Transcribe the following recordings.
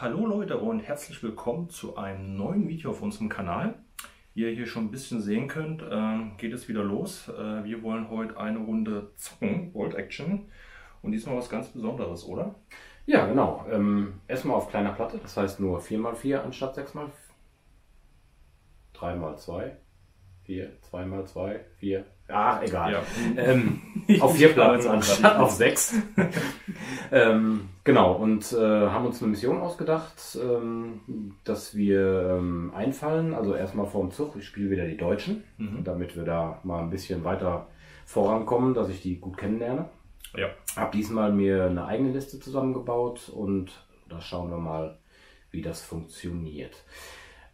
Hallo Leute und herzlich willkommen zu einem neuen Video auf unserem Kanal. Wie ihr hier schon ein bisschen sehen könnt, geht es wieder los. Wir wollen heute eine Runde zocken, Bolt Action. Und diesmal was ganz Besonderes, oder? Ja, genau. Erstmal auf kleiner Platte, das heißt nur 4×4 anstatt 6×4. 3×2, 4, 2×2, 4. Ah, egal. Ja. Auf 4 Platten anstatt auf 6. Genau, und haben uns eine Mission ausgedacht, dass wir einfallen. Also erstmal vor dem Zug, ich spiele wieder die Deutschen, damit wir da mal ein bisschen weiter vorankommen, dass ich die gut kennenlerne. Ja. Habe diesmal mir eine eigene Liste zusammengebaut und da schauen wir mal, wie das funktioniert.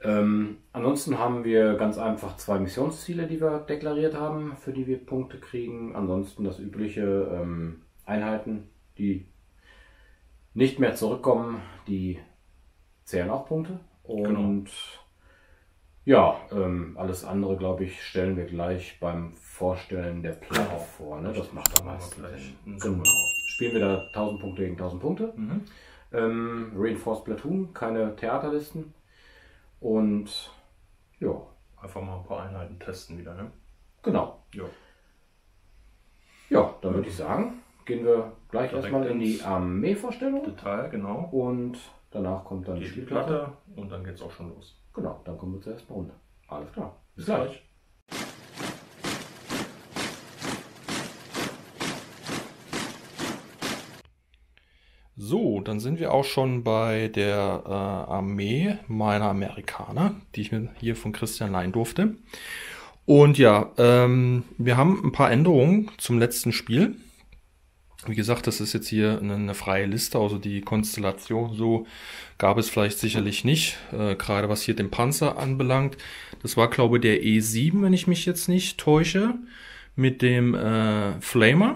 Ansonsten haben wir ganz einfach 2 Missionsziele, die wir deklariert haben, für die wir Punkte kriegen. Ansonsten das übliche Einheiten, die nicht mehr zurückkommen, die zählen auch Punkte. Und ja, alles andere, glaube ich, stellen wir gleich beim Vorstellen der Platte vor. Ne? Das macht am meisten Sinn. Genau. Spielen wir da 1000 Punkte gegen 1000 Punkte. Reinforced Platoon, keine Theaterlisten. Und ja. Einfach mal ein paar Einheiten testen wieder, ne? Genau. Ja. Ja, dann würde ich sagen, gehen wir gleich erstmal in die Armeevorstellung. Detail, genau. Und danach kommt dann die Spielplatte. Und dann geht's auch schon los. Genau, dann kommen wir zur ersten Runde. Alles klar. Bis gleich. So, dann sind wir auch schon bei der Armee meiner Amerikaner, die ich mir hier von Christian leihen durfte. Und ja, wir haben ein paar Änderungen zum letzten Spiel. Wie gesagt, das ist jetzt hier eine freie Liste, also die Konstellation so gab es vielleicht sicherlich nicht, gerade was hier den Panzer anbelangt. Das war, glaube ich, der E7, wenn ich mich jetzt nicht täusche, mit dem Flamer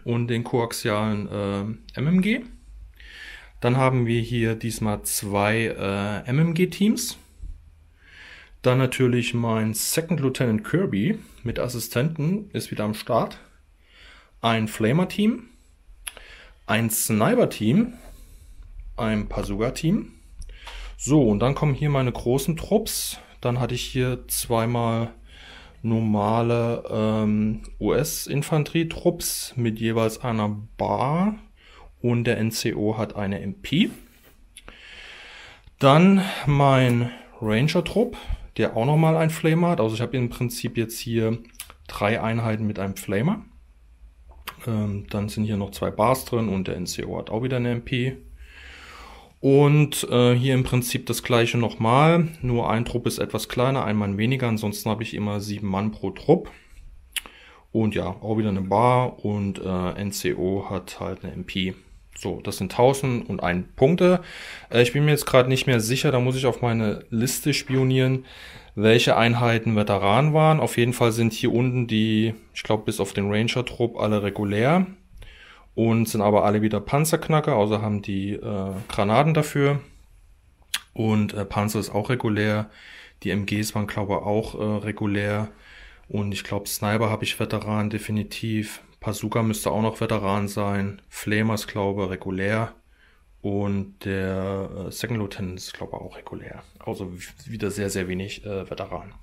und den koaxialen MMG. Dann haben wir hier diesmal 2 MMG-Teams. Dann natürlich mein Second Lieutenant Kirby mit Assistenten ist wieder am Start. Ein Flamer-Team, ein Sniper-Team, ein Pasuga-Team. So, und dann kommen hier meine großen Trupps. Dann hatte ich hier zweimal normale US-Infanterietrupps mit jeweils einer Bar. Und der NCO hat eine MP. Dann mein Ranger-Trupp, der auch nochmal einen Flamer hat. Also ich habe im Prinzip jetzt hier 3 Einheiten mit einem Flamer. Dann sind hier noch 2 Bars drin und der NCO hat auch wieder eine MP. Und hier im Prinzip das gleiche nochmal. Nur ein Trupp ist etwas kleiner, ein Mann weniger. Ansonsten habe ich immer 7 Mann pro Trupp. Und ja, auch wieder eine Bar und NCO hat halt eine MP. So, das sind 1001 Punkte. Ich bin mir jetzt gerade nicht mehr sicher, da muss ich auf meine Liste spionieren, welche Einheiten Veteranen waren. Auf jeden Fall sind hier unten die, ich glaube bis auf den Ranger-Trupp, alle regulär. Und sind aber alle wieder Panzerknacker, also haben die Granaten dafür. Und Panzer ist auch regulär. Die MGs waren, glaube ich, auch regulär. Und ich glaube, Sniper habe ich Veteran definitiv. Pasuga müsste auch noch Veteran sein. Flamer ist, glaube ich, regulär. Und der Second Lieutenant ist, glaube ich, auch regulär. Also wieder sehr, sehr wenig Veteran.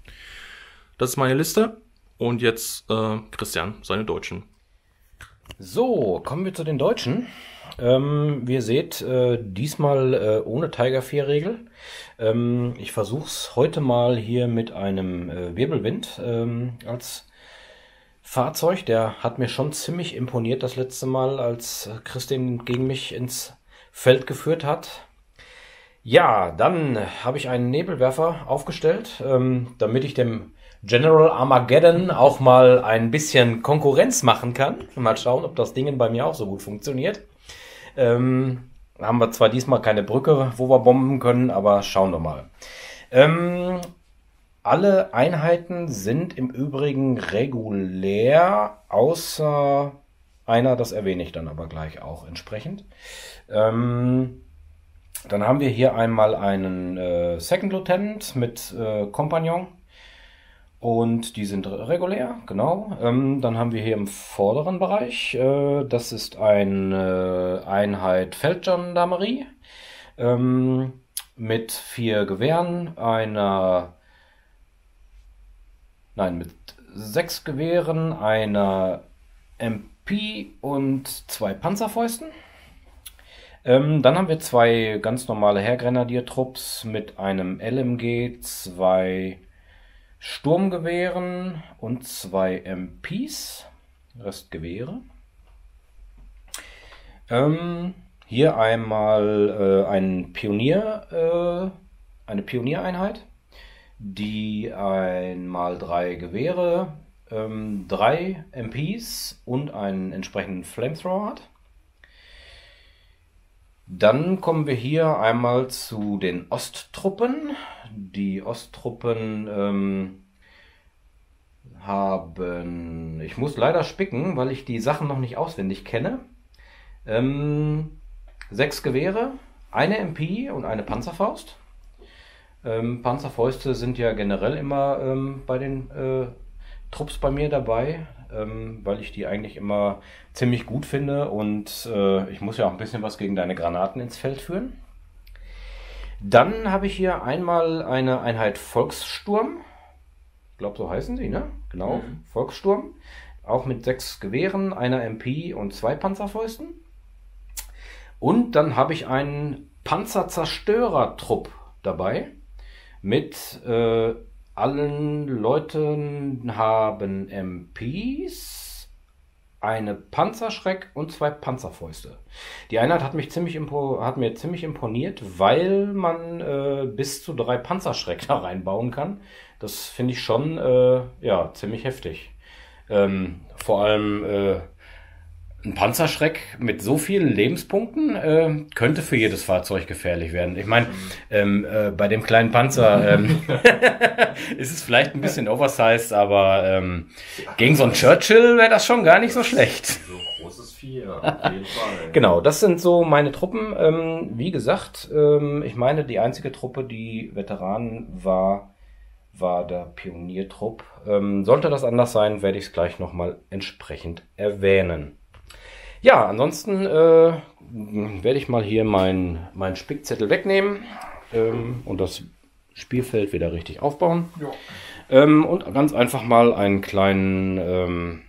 Das ist meine Liste. Und jetzt Christian, seine Deutschen. So, kommen wir zu den Deutschen. Wie ihr seht, diesmal ohne Tiger 4 Regel. Ich versuche es heute mal hier mit einem Wirbelwind als Fahrzeug. Der hat mir schon ziemlich imponiert das letzte Mal, als Christian gegen mich ins Feld geführt hat. Ja, dann habe ich einen Nebelwerfer aufgestellt, damit ich dem General Armageddon auch mal ein bisschen Konkurrenz machen kann. Mal schauen, ob das Ding bei mir auch so gut funktioniert. Haben wir zwar diesmal keine Brücke, wo wir bomben können, aber schauen wir mal. Alle Einheiten sind im Übrigen regulär, außer einer, das erwähne ich dann aber gleich auch entsprechend. Dann haben wir hier einmal einen Second Lieutenant mit Kompagnon. Und die sind regulär, genau. Dann haben wir hier im vorderen Bereich, das ist eine Einheit Feldgendarmerie mit 4 Gewehren, mit 6 Gewehren, einer MP und 2 Panzerfäusten. Dann haben wir 2 ganz normale Heergrenadiertrupps mit einem LMG, 2 Sturmgewehren und 2 MPs, Rest Gewehre. Hier einmal eine Pioniereinheit, die einmal 3 Gewehre, 3 MPs und einen entsprechenden Flamethrower hat. Dann kommen wir hier einmal zu den Osttruppen. Die Osttruppen haben... Ich muss leider spicken, weil ich die Sachen noch nicht auswendig kenne. 6 Gewehre, eine MP und eine Panzerfaust. Panzerfäuste sind ja generell immer bei den Trupps bei mir dabei, weil ich die eigentlich immer ziemlich gut finde und ich muss ja auch ein bisschen was gegen deine Granaten ins Feld führen. Dann habe ich hier einmal eine Einheit Volkssturm. Ich glaube, so heißen sie, ne? Genau, Volkssturm. Auch mit 6 Gewehren, einer MP und 2 Panzerfäusten. Und dann habe ich einen Panzerzerstörertrupp dabei. Mit allen Leuten haben MPs, eine Panzerschreck und 2 Panzerfäuste. Die Einheit hat mir ziemlich imponiert, weil man bis zu 3 Panzerschreck da reinbauen kann. Das finde ich schon ziemlich heftig. Vor allem ein Panzerschreck mit so vielen Lebenspunkten könnte für jedes Fahrzeug gefährlich werden. Ich meine, bei dem kleinen Panzer ist es vielleicht ein bisschen oversized, aber gegen so einen Churchill wäre das schon gar nicht so schlecht. So großes Vieh, auf jeden Fall. Genau, das sind so meine Truppen. Wie gesagt, ich meine, die einzige Truppe, die Veteranen war der Pioniertrupp. Sollte das anders sein, werde ich es gleich nochmal entsprechend erwähnen. Ja, ansonsten werde ich mal hier meinen Spickzettel wegnehmen und das Spielfeld wieder richtig aufbauen. Ja. Und ganz einfach mal einen kleinen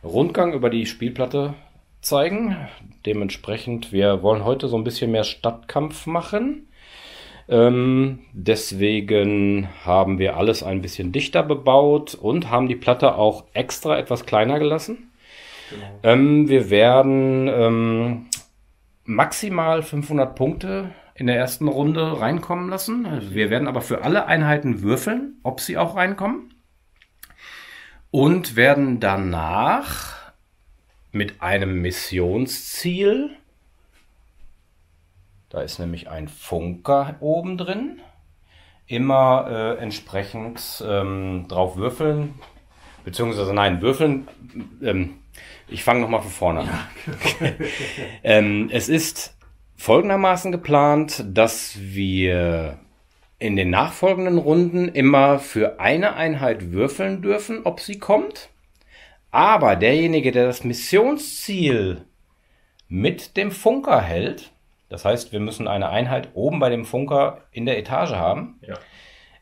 Rundgang über die Spielplatte zeigen. Dementsprechend, wir wollen heute so ein bisschen mehr Stadtkampf machen. Deswegen haben wir alles ein bisschen dichter bebaut und haben die Platte auch extra etwas kleiner gelassen. Genau. Wir werden maximal 500 Punkte in der ersten Runde reinkommen lassen. Wir werden aber für alle Einheiten würfeln, ob sie auch reinkommen. Und werden danach mit einem Missionsziel, da ist nämlich ein Funker oben drin, immer entsprechend drauf würfeln, beziehungsweise nein, würfeln. Ich fange nochmal von vorne an. Ja. Es ist folgendermaßen geplant, dass wir in den nachfolgenden Runden immer für eine Einheit würfeln dürfen, ob sie kommt. Aber derjenige, der das Missionsziel mit dem Funker hält, das heißt, wir müssen eine Einheit oben bei dem Funker in der Etage haben, ja.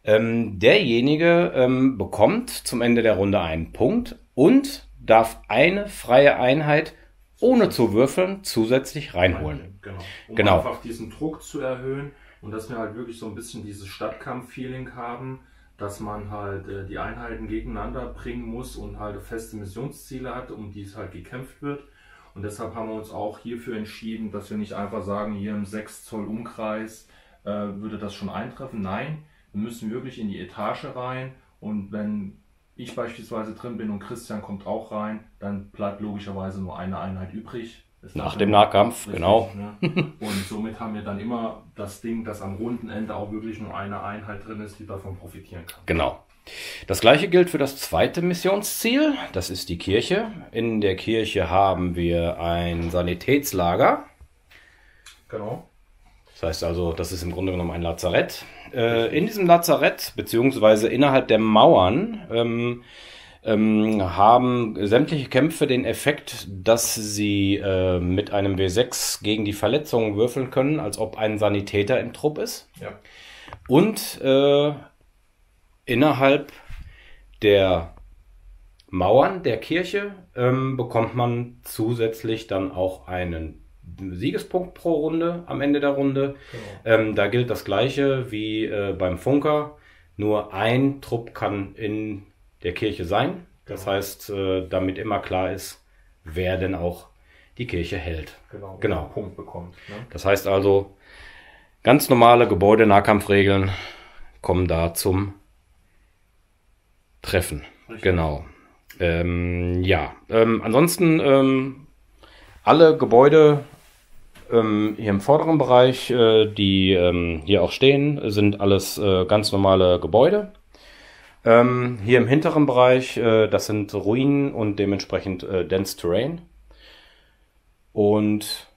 Derjenige bekommt zum Ende der Runde einen Punkt und darf eine freie Einheit ohne zu würfeln zusätzlich reinholen. Genau. Einfach diesen Druck zu erhöhen und dass wir halt wirklich so ein bisschen dieses Stadtkampf-Feeling haben, dass man halt die Einheiten gegeneinander bringen muss und halt feste Missionsziele hat, um die es halt gekämpft wird. Und deshalb haben wir uns auch hierfür entschieden, dass wir nicht einfach sagen, hier im 6 Zoll Umkreis würde das schon eintreffen. Nein, wir müssen wirklich in die Etage rein und wenn ich beispielsweise drin bin und Christian kommt auch rein, dann bleibt logischerweise nur eine Einheit übrig. Nach dem Nahkampf, richtig, genau. Ne? Und somit haben wir dann immer das Ding, dass am Rundenende auch wirklich nur eine Einheit drin ist, die davon profitieren kann. Genau. Das gleiche gilt für das zweite Missionsziel, das ist die Kirche. In der Kirche haben wir ein Sanitätslager. Genau. Das heißt also, das ist im Grunde genommen ein Lazarett. In diesem Lazarett, beziehungsweise innerhalb der Mauern, haben sämtliche Kämpfe den Effekt, dass sie mit einem W6 gegen die Verletzungen würfeln können, als ob ein Sanitäter im Trupp ist. Ja. Und innerhalb der Mauern der Kirche bekommt man zusätzlich dann auch einen Siegespunkt pro Runde am Ende der Runde. Genau. Da gilt das Gleiche wie beim Funker. Nur ein Trupp kann in der Kirche sein. Das heißt, damit immer klar ist, wer denn auch die Kirche hält. Genau. Punkt bekommt. Ne? Das heißt also, ganz normale Gebäude-Nahkampfregeln kommen da zum Treffen. Richtig. Genau. Ansonsten alle Gebäude hier im vorderen Bereich, die hier auch stehen, sind alles ganz normale Gebäude. Hier im hinteren Bereich, das sind Ruinen und dementsprechend Dense Terrain. Und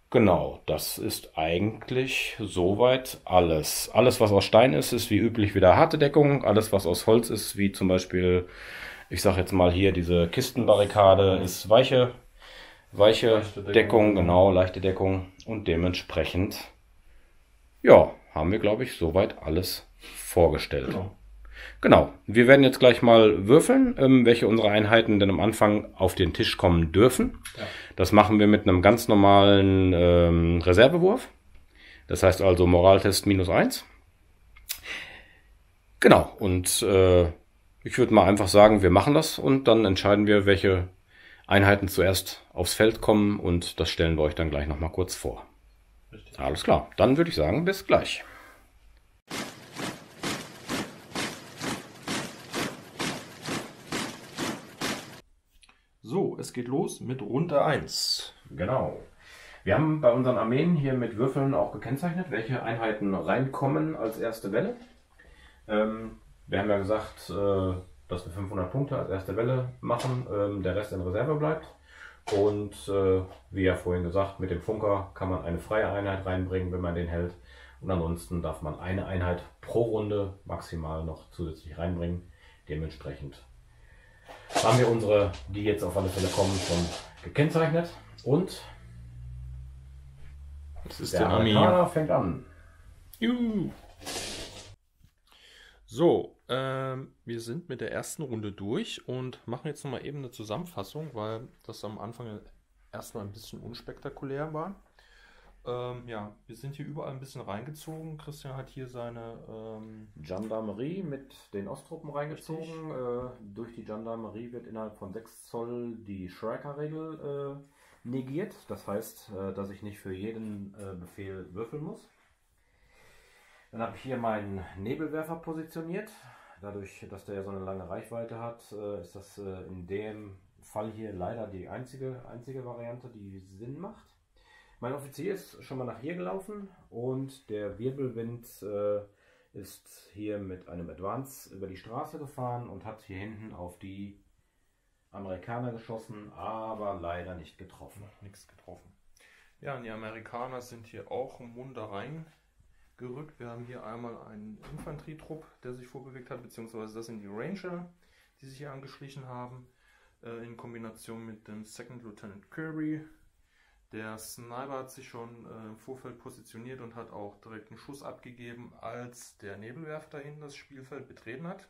genau, das ist eigentlich soweit alles. Alles, was aus Stein ist, ist wie üblich wieder harte Deckung. Alles, was aus Holz ist, wie zum Beispiel, ich sag jetzt mal hier, diese Kistenbarrikade, ist weiche Deckung, genau, leichte Deckung. Und dementsprechend, ja, haben wir, glaube ich, soweit alles vorgestellt. Genau, wir werden jetzt gleich mal würfeln, welche unserer Einheiten denn am Anfang auf den Tisch kommen dürfen. Ja. Das machen wir mit einem ganz normalen Reservewurf. Das heißt also Moraltest -1. Genau, und ich würde mal einfach sagen, wir machen das und dann entscheiden wir, welche Einheiten zuerst aufs Feld kommen und das stellen wir euch dann gleich nochmal kurz vor. Richtig. Alles klar, dann würde ich sagen, bis gleich. So, es geht los mit Runde 1. Genau. Wir haben bei unseren Armeen hier mit Würfeln auch gekennzeichnet, welche Einheiten reinkommen als erste Welle. Wir haben ja gesagt, dass wir 500 Punkte als erste Welle machen, der Rest in Reserve bleibt. Und wie ja vorhin gesagt, mit dem Funker kann man eine freie Einheit reinbringen, wenn man den hält. Und ansonsten darf man eine Einheit pro Runde maximal noch zusätzlich reinbringen. Dementsprechend haben wir unsere, die jetzt auf alle Fälle kommen, schon gekennzeichnet. Und das ist der Amerikaner fängt an. Juhu. So, wir sind mit der ersten Runde durch und machen jetzt nochmal eben eine Zusammenfassung, weil das am Anfang erstmal ein bisschen unspektakulär war. Ja, wir sind hier überall ein bisschen reingezogen. Christian hat hier seine Gendarmerie mit den Osttruppen reingezogen. Durch die Gendarmerie wird innerhalb von 6 Zoll die Schreiker-Regel negiert. Das heißt, dass ich nicht für jeden Befehl würfeln muss. Dann habe ich hier meinen Nebelwerfer positioniert. Dadurch, dass der ja so eine lange Reichweite hat, ist das in dem Fall hier leider die einzige Variante, die Sinn macht. Mein Offizier ist schon mal nach hier gelaufen und der Wirbelwind ist hier mit einem Advance über die Straße gefahren und hat hier hinten auf die Amerikaner geschossen, aber leider nicht getroffen. Nichts getroffen. Ja, und die Amerikaner sind hier auch im Munde reingerückt. Wir haben hier einmal einen Infanterietrupp, der sich vorbewegt hat, beziehungsweise das sind die Ranger, die sich hier angeschlichen haben, in Kombination mit dem Second Lieutenant Kirby. Der Sniper hat sich schon im Vorfeld positioniert und hat auch direkt einen Schuss abgegeben, als der Nebelwerfer dahin das Spielfeld betreten hat.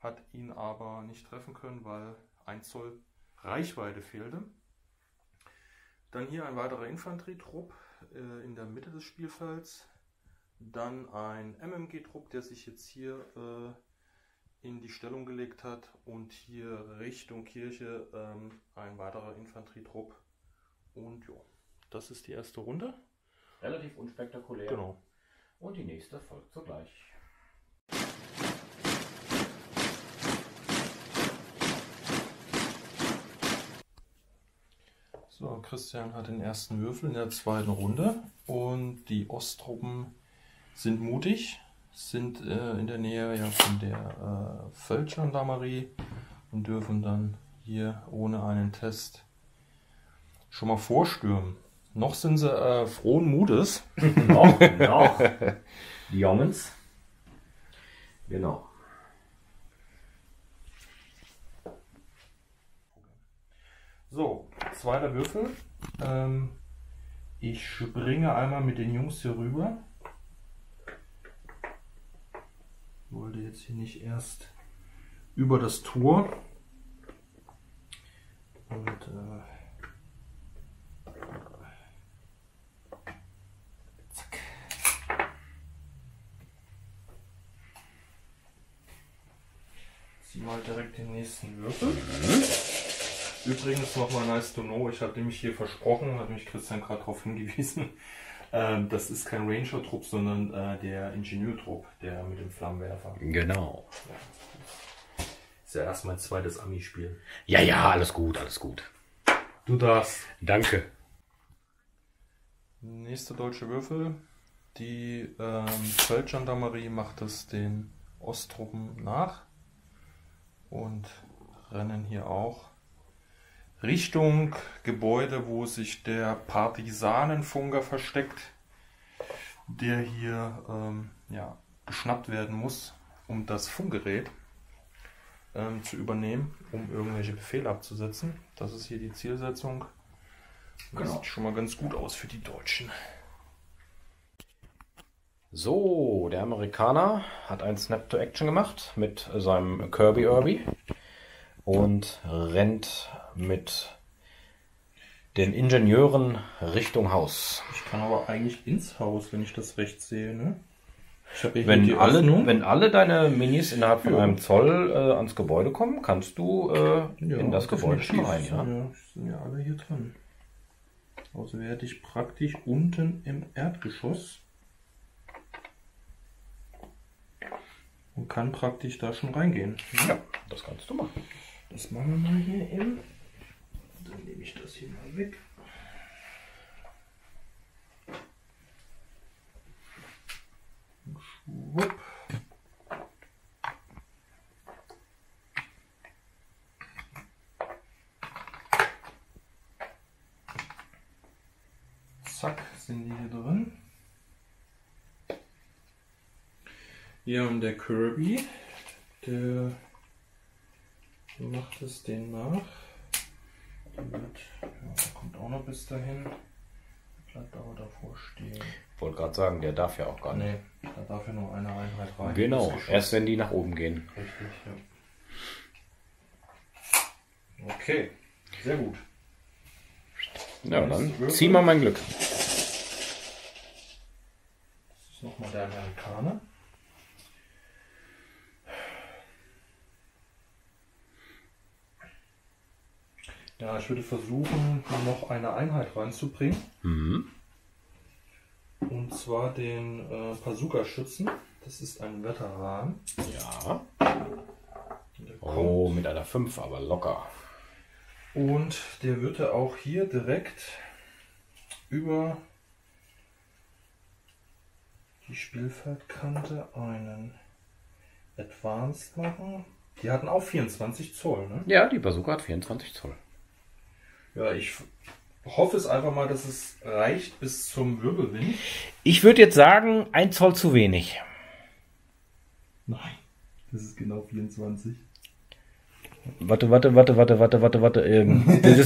Hat ihn aber nicht treffen können, weil 1 Zoll Reichweite fehlte. Dann hier ein weiterer Infanterietrupp in der Mitte des Spielfelds. Dann ein MMG-Trupp, der sich jetzt hier in die Stellung gelegt hat. Und hier Richtung Kirche ein weiterer Infanterietrupp. Und ja, das ist die erste Runde. Relativ unspektakulär. Genau. Und die nächste folgt sogleich. So, Christian hat den ersten Würfel in der zweiten Runde. Und die Osttruppen sind mutig, sind in der Nähe ja von der Feldgendarmerie und dürfen dann hier ohne einen Test schon mal vorstürmen. Noch sind sie frohen Mutes. noch. Die Jungs. Genau. So, zweiter Würfel. Ich springe einmal mit den Jungs hier rüber. Ich wollte jetzt hier nicht erst über das Tor. Und zack. Zieh mal direkt den nächsten Würfel. Übrigens nochmal nice to know, ich hatte mich hier versprochen, hat mich Christian gerade darauf hingewiesen, das ist kein Ranger-Trupp, sondern der Ingenieur-Trupp, der mit dem Flammenwerfer. Genau. Ja, ist ja erst mein zweites Ami-Spiel. Ja, ja, alles gut, alles gut. Du darfst. Danke. Nächste deutsche Würfel. Die Feldgendarmerie macht es den Osttruppen nach und rennen hier auch Richtung Gebäude, wo sich der Partisanenfunker versteckt, der hier ja, geschnappt werden muss, um das Funkgerät zu übernehmen, um irgendwelche Befehle abzusetzen. Das ist hier die Zielsetzung. Das sieht schon mal ganz gut aus für die Deutschen. So, der Amerikaner hat ein Snap to Action gemacht mit seinem Kirby Irby und rennt mit den Ingenieuren Richtung Haus. Ich kann aber eigentlich ins Haus, wenn ich das recht sehe, ne? Ich habe hier Wenn die alle, Öffnung. wenn alle deine Minis innerhalb von einem Zoll ans Gebäude kommen, kannst du in das Gebäude schon rein. Ja? Ja, sind ja alle hier drin. Also werde ich praktisch unten im Erdgeschoss und kann praktisch da schon reingehen. Ja, das kannst du machen. Das machen wir mal hier eben. Dann nehme ich das hier mal weg. Schwupp. Zack, sind die hier drin. Ja, und der Kirby, der macht es den nach. Der wird, ja, kommt auch noch bis dahin. Bleibt aber davor stehen. Ich wollte gerade sagen, der darf ja auch gar nicht. Nee, da darf ja nur eine Einheit rein. Genau, erst wenn die nach oben gehen. Richtig, ja. Okay, sehr gut. Ja, dann zieh mal mein Glück. Das ist nochmal der Amerikaner. Ja, ich würde versuchen, noch eine Einheit reinzubringen. Mhm. Und zwar den Bazooka-Schützen. Das ist ein Veteran. Ja. Der Oh, mit einer 5, aber locker. Und der würde auch hier direkt über die Spielfeldkante einen Advanced machen. Die hatten auch 24 Zoll, ne? Ja, die Bazooka hat 24 Zoll. Ja, ich hoffe es einfach mal, dass es reicht bis zum Wirbelwind. Ich würde jetzt sagen, 1 Zoll zu wenig. Nein, das ist genau 24. Warte. Das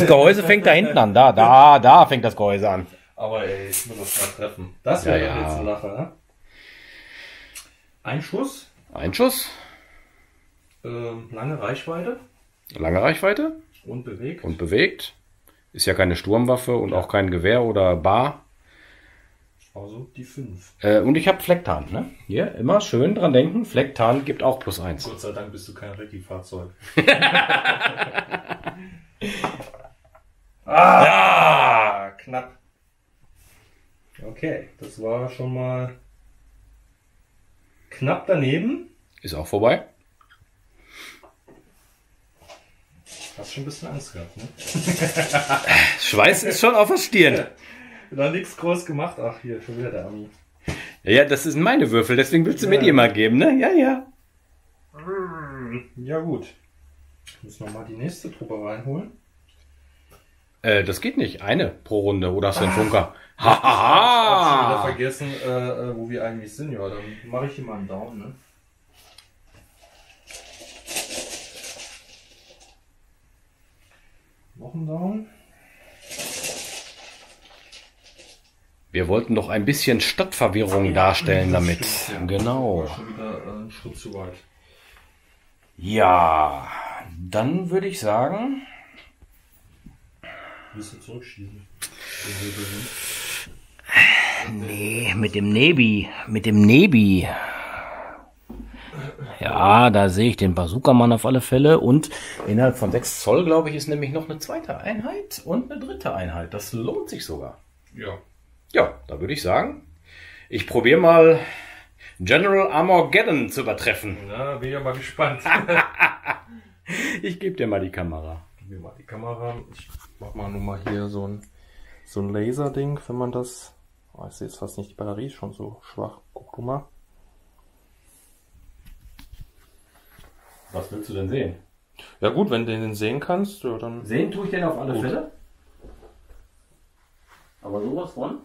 Gehäuse fängt da hinten an. Da fängt das Gehäuse an. Aber ey, ich muss das mal treffen. Das wäre Ja, doch ja. jetzt eine Lache, ne? Ein Schuss, Ein Schuss, lange Reichweite lange Reichweite und bewegt. und bewegt. Ist ja keine Sturmwaffe und auch kein Gewehr oder Bar. Also die 5. Und ich habe Flecktarn, ne? Hier, immer schön dran denken. Flecktarn gibt auch +1. Gott sei Dank bist du kein Recki-Fahrzeug. Knapp. Okay, das war schon mal knapp daneben. Ist auch vorbei. Hast schon ein bisschen Angst gehabt, ne? Schweiß ist schon auf der Stirn. Da nichts groß gemacht. Ach, hier, schon wieder der Ami. Ja, das sind meine Würfel, deswegen willst du mir die immer geben, ne? Ja, ja. Ja, gut. Ich muss nochmal die nächste Truppe reinholen. Das geht nicht. Eine pro Runde. Oder hast du einen Funker? Hab schon wieder Haha! vergessen, wo wir eigentlich sind. Ja, dann mache ich hier mal einen Daumen, ne? Noch ein Down. Wir wollten doch ein bisschen Stadtverwirrung darstellen damit. Stimmt, ja. Genau. War schon wieder ein Schritt zu weit. Ja, dann würde ich sagen... Willst du zurückschießen? Nee, mit dem Nebi. Mit dem Nebi. Ja, da sehe ich den Bazookamann auf alle Fälle. Und innerhalb von 6 Zoll, glaube ich, ist nämlich noch eine zweite Einheit und eine dritte Einheit. Das lohnt sich sogar. Ja. Ja, da würde ich sagen, ich probiere mal General Armageddon zu übertreffen. Na, bin ja mal gespannt. Ich gebe dir mal die Kamera. Gib mir mal die Kamera. Ich mach mal nur mal hier so ein Laserding, wenn man das... Oh, ich sehe jetzt fast nicht, die Batterie ist schon so schwach. Guck du mal. Was willst du denn sehen? Ja gut, wenn du den sehen kannst, ja, dann... Sehen tue ich den auf alle Gut. Fälle. Aber sowas von.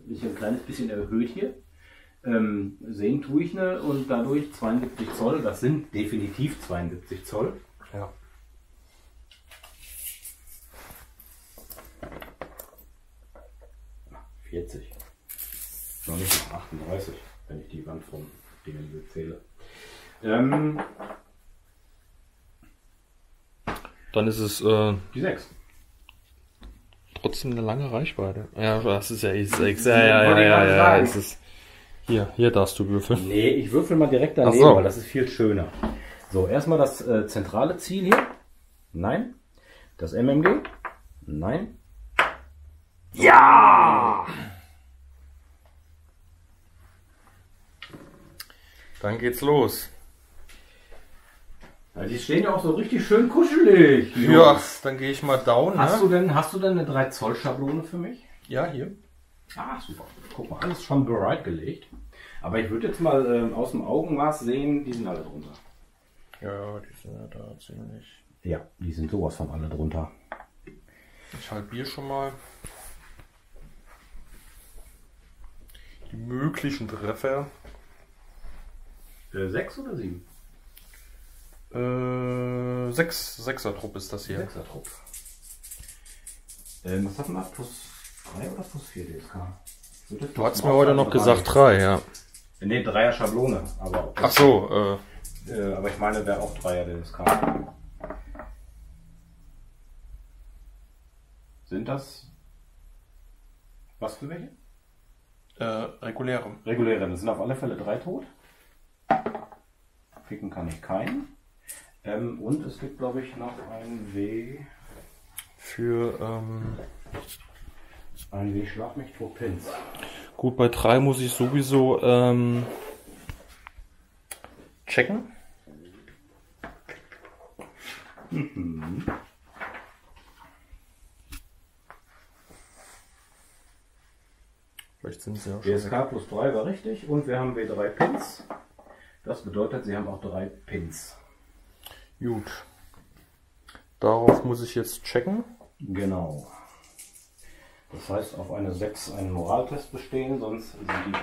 Ein kleines bisschen erhöht hier. Sehen tue ich ne und dadurch 72 Zoll. Das sind definitiv 72 Zoll. Ja. Ah, 40. Noch nicht mal 38, wenn ich die Wand von Dingen zähle. Dann ist es Die 6. trotzdem eine lange Reichweite. Ja, das ist ja X6. Wollte ich gerade sagen. Es ist... Hier darfst du würfeln. Nee, ich würfel mal direkt daneben, Ach so. weil das ist viel schöner. So, erstmal das zentrale Ziel hier. Nein. Das MMG. Nein. Ja! Dann geht's los. Ja, die stehen ja auch so richtig schön kuschelig. Ja, dann gehe ich mal down. Hast Ne? du denn eine 3 Zoll Schablone für mich? Ja, hier. Ah, super. Guck mal, alles schon bereitgelegt. Aber ich würde jetzt mal aus dem Augenmaß sehen, die sind alle drunter. Ja, die sind ja da ziemlich... Ja, die sind sowas von alle drunter. Ich halbiere schon mal die möglichen Treffer. 6 oder 7? 6er-Trupp ist das hier. 6er Trupp. Was hatten wir? Plus 3 oder plus 4 DSK? Du hast mir heute noch gesagt 3, ja. Ne, 3er Schablone. Aber Ach so, aber ich meine, wäre auch 3er DSK. Sind das... Was für welche? reguläre. Reguläre. Das sind auf alle Fälle 3 tot. Ficken kann ich keinen. Und es gibt, glaube ich, noch ein W. Für, Ein W Schlag mich tot Pins. gut, bei 3 muss ich sowieso, checken. Vielleicht sind sie auch schon weg. DSK plus 3 war richtig und wir haben W3 Pins. Das bedeutet, sie haben auch 3 Pins. Gut. Darauf muss ich jetzt checken. Genau. Das heißt, auf eine 6 einen Moraltest bestehen, sonst sind die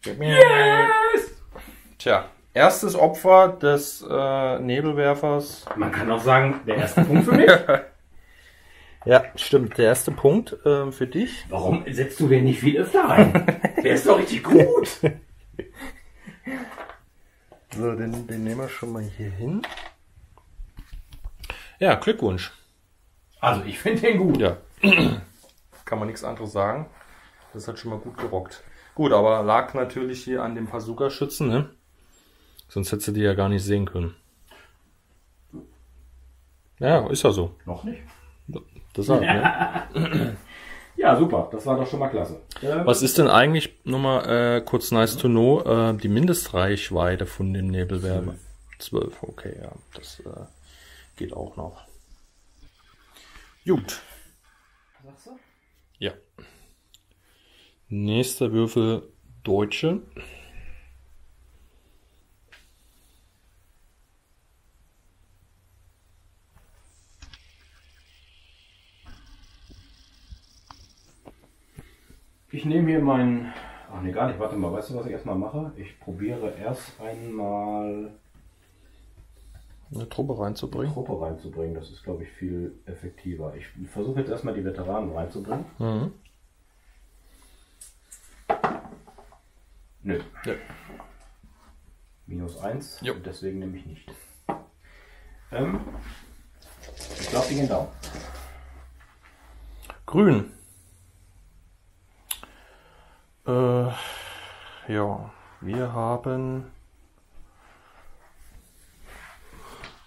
weg. Yes! Tja, erstes Opfer des Nebelwerfers. Man kann auch sagen, der erste Punkt für mich. Ja, stimmt. Der erste Punkt für dich. Warum setzt du den nicht viel öfter rein? Der ist doch richtig gut. So, den nehmen wir schon mal hier hin. Ja, Glückwunsch. Also ich finde den gut. Ja. Kann man nichts anderes sagen. Das hat schon mal gut gerockt. Gut, aber lag natürlich hier an dem Bazooka-Schützen, ne? Sonst hättest du die ja gar nicht sehen können. Ja, ist ja so. Noch nicht. Deshalb, ne? Ja, super. Das war doch schon mal klasse. Was ist denn eigentlich, nochmal kurz nice to know, die Mindestreichweite von dem Nebelwerfer? 12, okay, ja. Das geht auch noch. Gut. Sagst du? Ja. Nächster Würfel, Deutsche. Ich nehme hier meinen... Ach nee, gar nicht. Warte mal. Weißt du, was ich erstmal mache? Ich probiere erst einmal eine Truppe reinzubringen. Das ist, glaube ich, viel effektiver. Ich versuche jetzt erstmal die Veteranen reinzubringen. Mhm. Nö. Ja. -1. Jo. Und deswegen nehme ich nicht. Ich glaube, die gehen down. Grün. Ja, wir haben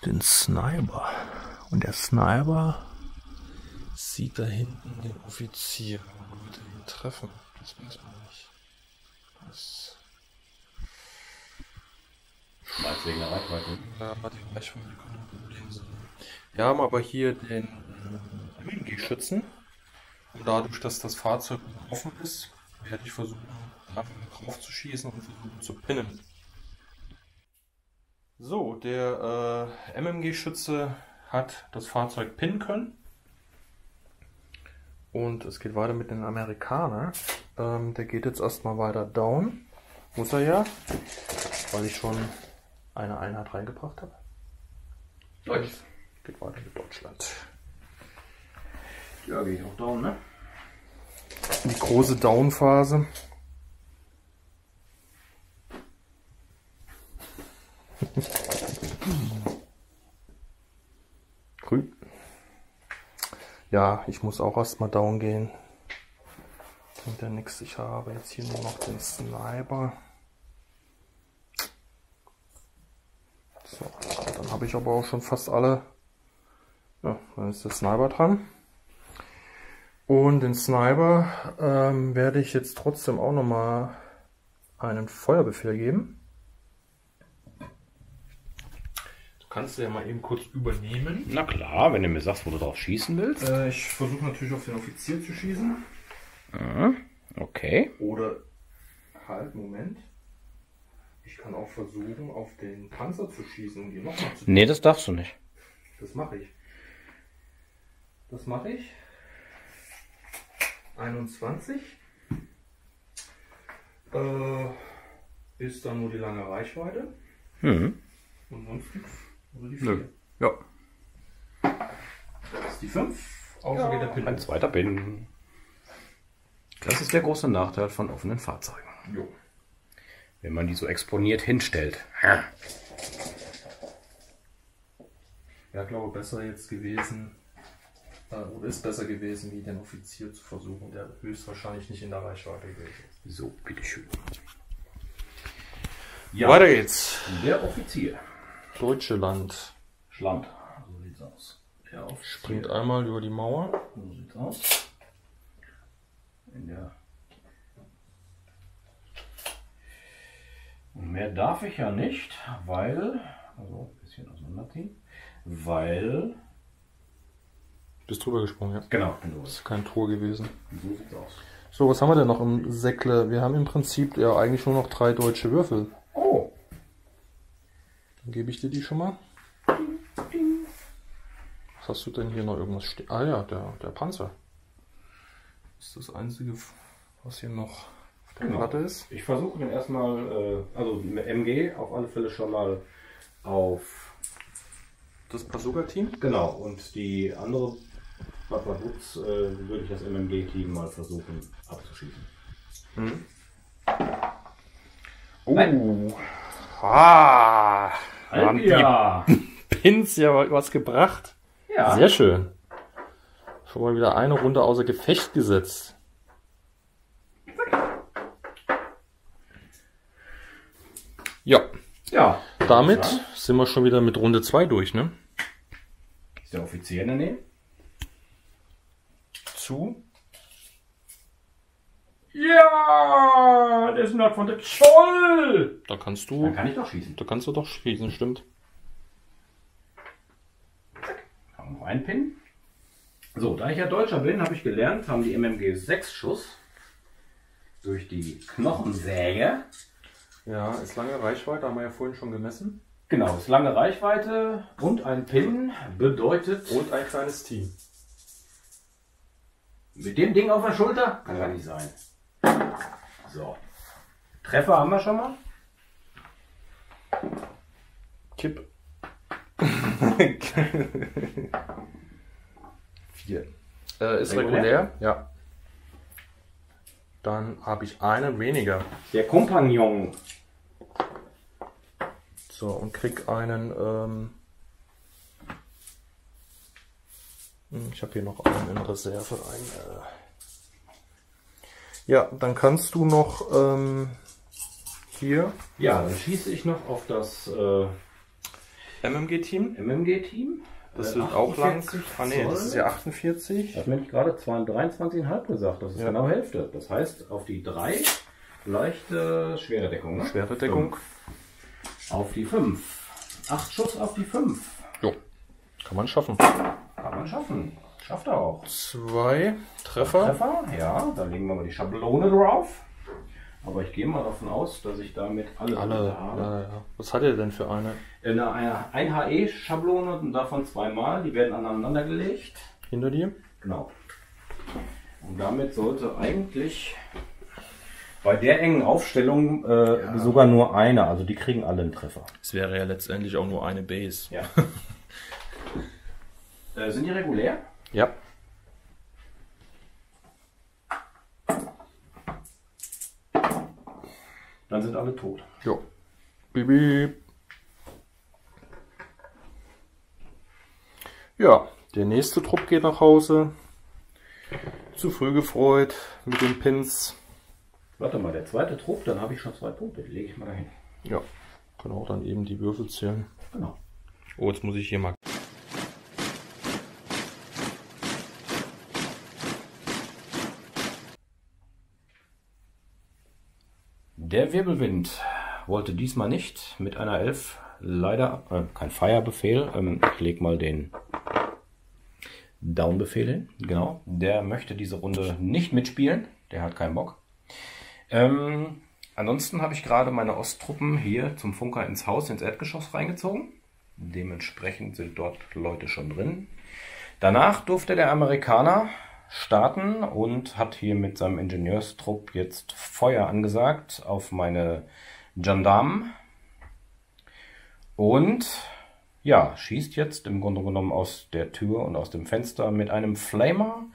den Sniper. Und der Sniper sieht da hinten den Offizier. Wo wird er ihn treffen? Das weiß man nicht. Das Meinst du wegen der Reichweite? Ja, die Reichweite kann ein Problem sein. Wir haben aber hier den MG-Schützen. Und dadurch, dass das Fahrzeug offen ist, werde ich versuchen, einfach drauf zu schießen und versuchen zu pinnen. So, der MMG-Schütze hat das Fahrzeug pinnen können. Und es geht weiter mit den Amerikanern. Der geht jetzt erstmal weiter down. Muss er ja, weil ich schon eine Einheit reingebracht habe. Deutsch. Geht weiter mit Deutschland. Ja, geht auch down, ne? Die große Down-Phase. Grün. Ja, ich muss auch erstmal down gehen. Bringt ja nichts. Ich habe jetzt hier nur noch den Sniper. So, dann habe ich aber auch schon fast alle. Ja, dann ist der Sniper dran. Und den Sniper werde ich jetzt trotzdem auch nochmal einen Feuerbefehl geben. Du kannst ja mal eben kurz übernehmen. Na klar, wenn du mir sagst, wo du drauf schießen willst. Ich versuche natürlich auf den Offizier zu schießen. Okay. Oder halt, Moment. Ich kann auch versuchen, auf den Panzer zu schießen und ihn nochmal zu. Nee, das darfst du nicht. Das mache ich. Das mache ich. 21. Ist dann nur die lange Reichweite. Mhm. Und sonst nichts. Oder die 4. Nö. Ja. Das ist die 5. Außer geht der Pin. Ein zweiter Pin. Das ist der große Nachteil von offenen Fahrzeugen. Jo. Wenn man die so exponiert hinstellt. Ja, glaube besser jetzt gewesen. Oder ist besser gewesen, wie den Offizier zu versuchen, der höchstwahrscheinlich nicht in der Reichweite gewesen ist. So, bitteschön. Ja. Weiter geht's. Der Offizier. Deutschland. Schland. So sieht's aus. Der Offizier. Springt einmal über die Mauer. So sieht's aus. Und mehr darf ich ja nicht, weil. Also ein bisschen auseinanderziehen. Weil. Bist drüber gesprungen, ja? Genau. Das ist kein Tor gewesen. So sieht's aus. So, was haben wir denn noch im Säckle? Wir haben im Prinzip ja eigentlich nur noch 3 deutsche Würfel. Oh. Dann gebe ich dir die schon mal. Was hast du denn hier noch irgendwas stehen? Ah ja, der Panzer. Das ist das Einzige, was hier noch auf der Platte ist. Ich versuche den erstmal, also mit MG auf alle Fälle schon mal auf Das Bazooka-Team? Genau, und die andere Papabutz würde ich das MMG-Team mal versuchen abzuschießen. Mhm. Nein. Haben die Pins ja was gebracht. Ja. Sehr schön. Schon mal wieder eine Runde außer Gefecht gesetzt. Ja. Ja. Damit sind wir schon wieder mit Runde 2 durch, ne? Ist der Offizier in der Nähe? Zu. Ja, der ist noch von der Zoll. Da kannst du. Dann kann ich doch schießen. Da kannst du doch schießen, stimmt. Haben wir noch einen Pin. So, da ich ja Deutscher bin, habe ich gelernt, haben die MMG 6 Schuss durch die Knochensäge. Ja, ist lange Reichweite, haben wir ja vorhin schon gemessen. Genau, ist lange Reichweite und ein Pin bedeutet. Und ein kleines Team. Mit dem Ding auf der Schulter? Kann gar nicht sein. So. Treffer haben wir schon mal. Kipp. 4. Ist regulär? Ja. Dann habe ich einen weniger. Der Kompagnon. So, und krieg einen. Ich habe hier noch einen in Reserve. Ja, dann kannst du noch hier. Ja, dann schieße ich noch auf das MMG-Team. MMG-Team. Das wird auch lang. Ah ne, das ist ja 48. Ich habe nämlich gerade 23,5 gesagt. Das ist genau Hälfte. Das heißt, auf die 3 leichte schwere Deckung. Ne? Schwere Deckung. 5. Auf die 5. 8 Schuss auf die 5. Jo, kann man schaffen. Kann man schaffen. Schafft er auch. 2 Treffer. Treffer, ja. Dann legen wir mal die Schablone drauf. Aber ich gehe mal davon aus, dass ich damit alle habe. Ja. Was hat er denn für eine? Eine 1 HE-Schablone und davon 2 Mal. Die werden aneinander gelegt. Hinter dir? Genau. Und damit sollte eigentlich bei der engen Aufstellung sogar nur eine. Also die kriegen alle einen Treffer. Es wäre ja letztendlich auch nur eine Base. Ja. Sind die regulär? Ja. Dann sind alle tot. Jo. Bibi. Ja, der nächste Trupp geht nach Hause. Zu früh gefreut mit den Pins. Warte mal, der zweite Trupp, dann habe ich schon 2 Punkte. Die lege ich mal dahin. Ja, kann auch dann eben die Würfel zählen. Genau. Oh, jetzt muss ich hier mal. Der Wirbelwind wollte diesmal nicht mit einer 11. Leider kein Fire-Befehl. Ich lege mal den Down-Befehl hin. Genau. Der möchte diese Runde nicht mitspielen. Der hat keinen Bock. Ansonsten habe ich gerade meine Osttruppen hier zum Funker ins Haus, ins Erdgeschoss reingezogen. Dementsprechend sind dort Leute schon drin. Danach durfte der Amerikaner starten und hat hier mit seinem Ingenieurstrupp jetzt Feuer angesagt auf meine Gendarmen. Und ja, schießt jetzt im Grunde genommen aus der Tür und aus dem Fenster mit einem Flamer,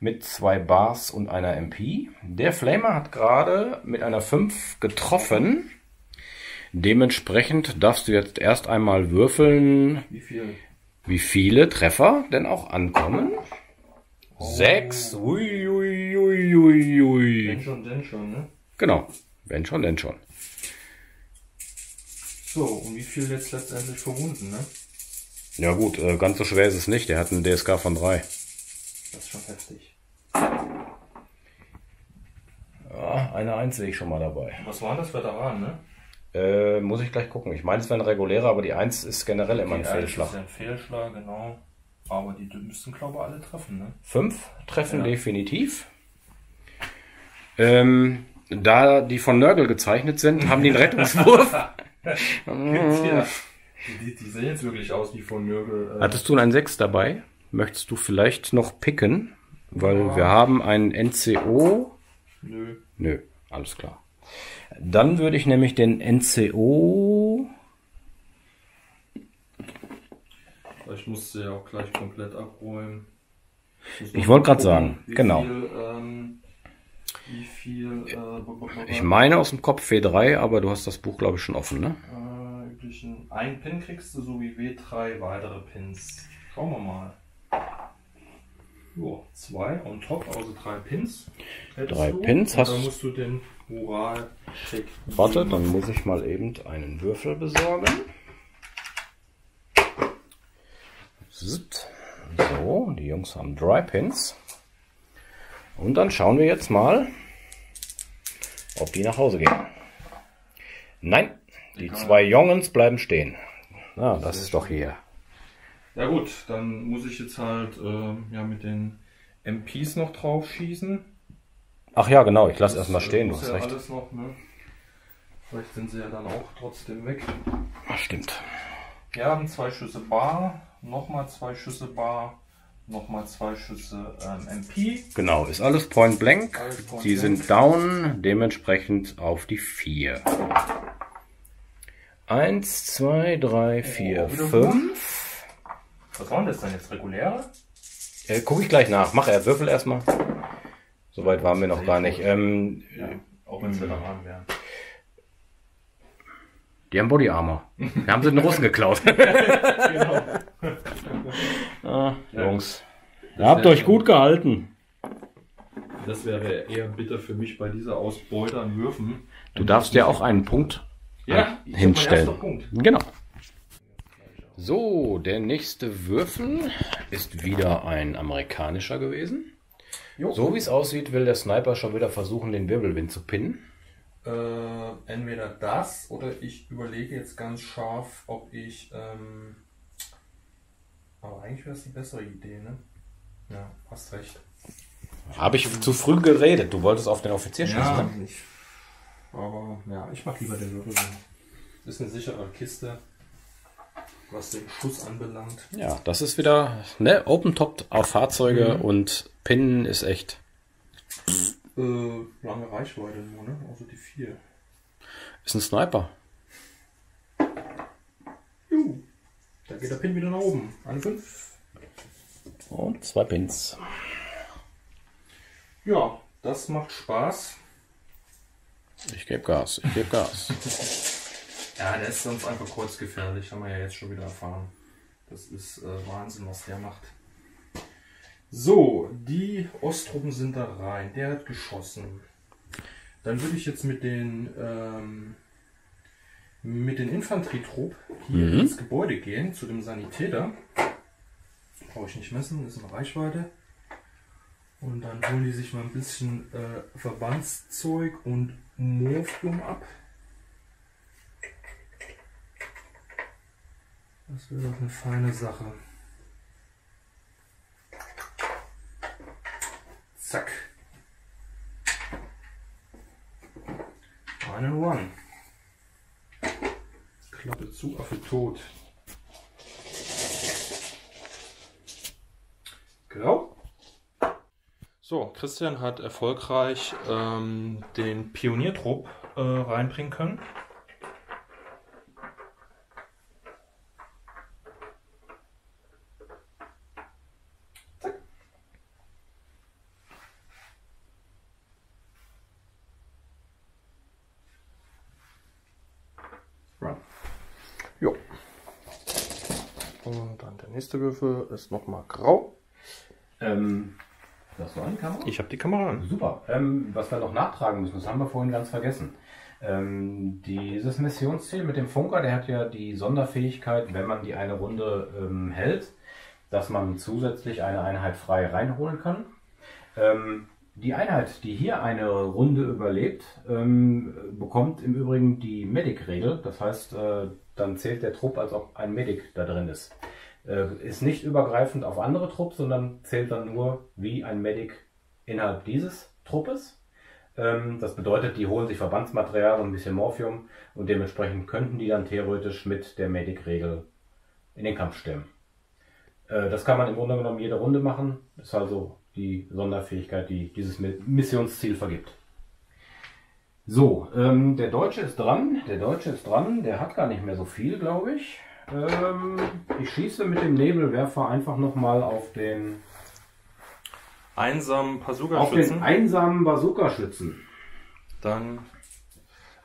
mit 2 Bars und einer MP. Der Flamer hat gerade mit einer 5 getroffen. Dementsprechend darfst du jetzt erst einmal würfeln, wie viele Treffer denn auch ankommen. 6. Ui, ui, ui, ui, ui. Wenn schon, denn schon, ne? Genau. Wenn schon, denn schon. So, und wie viel jetzt letztendlich verwunden, ne? Ja gut, ganz so schwer ist es nicht. Der hat einen DSK von 3. Das ist schon heftig. Ja, eine 1 sehe ich schon mal dabei. Was war das Veteran, ne? Muss ich gleich gucken. Ich meine, es wäre ein regulärer, aber die 1 ist generell immer ein Fehlschlag. Das ist ja ein Fehlschlag, genau. Aber die müssten, glaube ich, alle treffen, ne? 5 treffen definitiv. Da die von Nörgel gezeichnet sind, haben die einen Rettungswurf. Ja. Die sehen jetzt wirklich aus wie von Nörgel. Hattest du einen 6 dabei? Möchtest du vielleicht noch picken? Weil wir haben einen NCO. Nö. Nö, alles klar. Dann würde ich nämlich den NCO... Ich musste ja auch gleich komplett abräumen. Ich wollte gerade sagen, genau. Wie viel ich meine aus dem Kopf W3, aber du hast das Buch, glaube ich, schon offen, ne? Üblichen. Ein Pin kriegst du, so wie W3 weitere Pins. Schauen wir mal. Jo, 2 on top, also 3 Pins. 3 Pins hast du. Dann musst du den Moral-Check. Warte, dann muss ich mal eben einen Würfel besorgen. So, die Jungs haben 3 Pins. Und dann schauen wir jetzt mal, ob die nach Hause gehen. Nein, die 2 Jungs bleiben stehen. Ah, das ist doch hier. Ja gut, dann muss ich jetzt halt ja, mit den MPs noch drauf schießen. Ach ja, genau, ich lasse erstmal stehen, du hast hast ja recht. Alles noch, ne? Vielleicht sind sie ja dann auch trotzdem weg. Ach, stimmt. Wir haben 2 Schüsse Bar, nochmal 2 Schüsse Bar, nochmal 2 Schüsse MP. Genau, ist alles Point Blank. Alles Point Die Blank. sind down, dementsprechend auf die 4. 1, 2, 3, 4, wieder 5. Was waren das denn jetzt? Reguläre? Gucke ich gleich nach. Mach er, würfel erstmal. Soweit waren wir noch gar nicht. Ja, auch wenn es Veteranen wären. Die haben Body Armor. Wir haben sie den Russen geklaut. Genau. Jungs, ihr habt euch gut gehalten. Das wäre eher bitter für mich bei dieser Ausbeute an Würfen. Du darfst ja auch einen Punkt hinstellen. Punkt. Genau. So, der nächste Würfel ist wieder ein amerikanischer gewesen. Jo. So wie es aussieht, will der Sniper schon wieder versuchen, den Wirbelwind zu pinnen. Entweder das oder ich überlege jetzt ganz scharf, ob ich. Aber eigentlich wäre es die bessere Idee, ne? Ja, hast recht. Habe ich zu früh geredet. Du wolltest auf den Offizier schießen, ja, ne? Ich mag lieber den Wirbelwind. Ist eine sichere Kiste, was den Schuss anbelangt. Ja, das ist wieder, ne, Open-Top auf Fahrzeuge und Pinnen ist echt. Lange Reichweite nur, ne? Also die 4. Ist ein Sniper. Juhu. Da geht der Pin wieder nach oben. Eine 5. Und 2 Pins. Ja, das macht Spaß. Ich gebe Gas, ich gebe Gas. Ja, der ist sonst einfach kurzgefährlich, haben wir ja jetzt schon wieder erfahren. Das ist Wahnsinn, was der macht. So, die Osttruppen sind da rein. Der hat geschossen. Dann würde ich jetzt mit den Infanterietrupp hier ins Gebäude gehen, zu dem Sanitäter. Brauche ich nicht messen, das ist eine Reichweite. Und dann holen die sich mal ein bisschen Verbandszeug und Morphium ab. Das wäre doch eine feine Sache. Zack. Einen Run. Klappe zu, Affe tot. Grau. So, Christian hat erfolgreich den Pioniertrupp reinbringen können. Jo. Und dann der nächste Würfel ist nochmal grau. Hast du eine Kamera? Ich habe die Kamera an. Super. Was wir noch nachtragen müssen, das haben wir vorhin ganz vergessen. Dieses Missionsziel mit dem Funker, der hat ja die Sonderfähigkeit, wenn man die eine Runde hält, dass man zusätzlich eine Einheit frei reinholen kann. Die Einheit, die hier eine Runde überlebt, bekommt im Übrigen die Medic-Regel. Das heißt, dann zählt der Trupp, als ob ein Medic da drin ist. Ist nicht übergreifend auf andere Trupps, sondern zählt dann nur wie ein Medic innerhalb dieses Truppes. Das bedeutet, die holen sich Verbandsmaterial und ein bisschen Morphium und dementsprechend könnten die dann theoretisch mit der Medic-Regel in den Kampf stürmen. Das kann man im Grunde genommen jede Runde machen. Das ist also die Sonderfähigkeit, die dieses Missionsziel vergibt. So, der Deutsche ist dran. Der hat gar nicht mehr so viel, glaube ich. Ich schieße mit dem Nebelwerfer einfach nochmal auf den einsamen Bazooka-Schützen. Auf den einsamen Bazooka-Schützen. Dann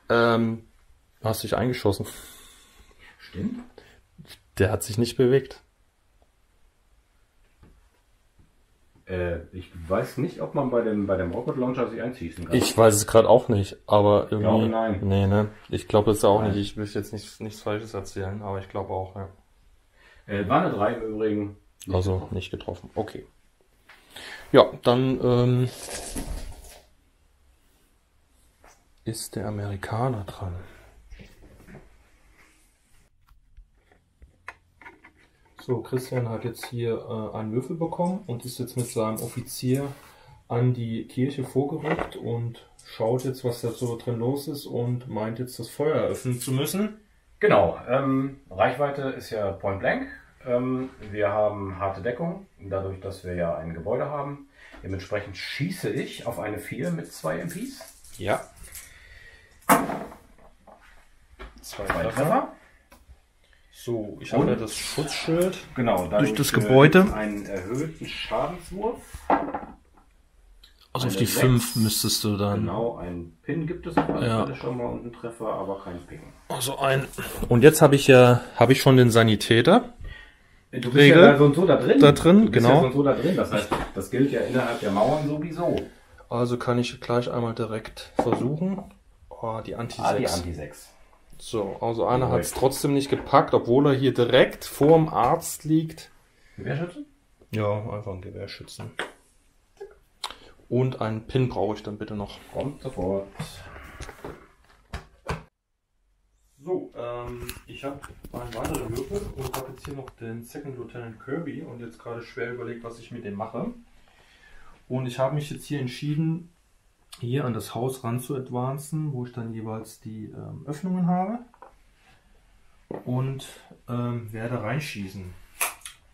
hast dich eingeschossen. Stimmt. Der hat sich nicht bewegt. Ich weiß nicht, ob man bei dem Rocket Launcher sich einschießen kann. Ich weiß es gerade auch nicht, aber irgendwie. Ich glaube, nein. Nee, ne? Ich glaube es auch nicht. Ich will jetzt nichts Falsches erzählen, aber ich glaube auch, ja. War eine 3 im Übrigen. Also nicht getroffen. Okay. Ja, dann ist der Amerikaner dran. So, Christian hat jetzt hier einen Würfel bekommen und ist jetzt mit seinem Offizier an die Kirche vorgerückt und schaut jetzt, was da so drin los ist und meint jetzt das Feuer eröffnen zu müssen. Genau, Reichweite ist ja Point Blank. Wir haben harte Deckung, dadurch, dass wir ja ein Gebäude haben. Dementsprechend schieße ich auf eine 4 mit 2 MPs. Ja. 2 Treffer. So, ich habe ja das Schutzschild. Genau, durch das Gebäude. Einen erhöhten Schadenswurf. Also auf die 5 müsstest du dann. Genau, ein Pin gibt es auf alle Fälle schon mal und einen Treffer, aber kein Ping. Also ein. Und jetzt habe ich schon den Sanitäter. Du bist ja so und so da drin. Da drin, du bist genau. Ja so und so da drin. Das heißt, das gilt ja innerhalb der Mauern sowieso. Also kann ich gleich einmal direkt versuchen. Oh, die Anti-6. Die Anti-6. So, also einer hat es trotzdem nicht gepackt, obwohl er hier direkt vor dem Arzt liegt. Gewehrschützen? Ja, einfach ein Gewehrschützen. Und einen Pin brauche ich dann bitte noch. Kommt sofort. So, ich habe einen weiteren Würfel und habe jetzt hier noch den Second Lieutenant Kirby und jetzt gerade schwer überlegt, was ich mit dem mache. Und ich habe mich jetzt hier entschieden, hier an das Haus ran zu advancen, wo ich dann jeweils die Öffnungen habe und werde reinschießen.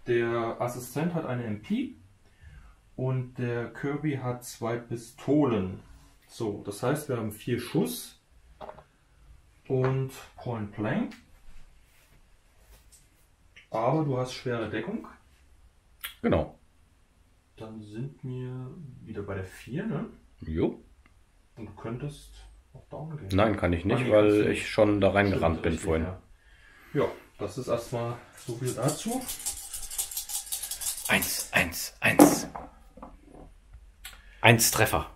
Der Assistent hat eine MP und der Kirby hat 2 Pistolen. So, das heißt, wir haben 4 Schuss und Point Blank. Aber du hast schwere Deckung. Genau. Dann sind wir wieder bei der 4, ne? Jo. Und du könntest auch down gehen. Nein, kann ich nicht, weil ich schon da reingerannt bin vorhin. Ja, das ist erstmal so viel dazu. 1, 1, 1. 1 Treffer.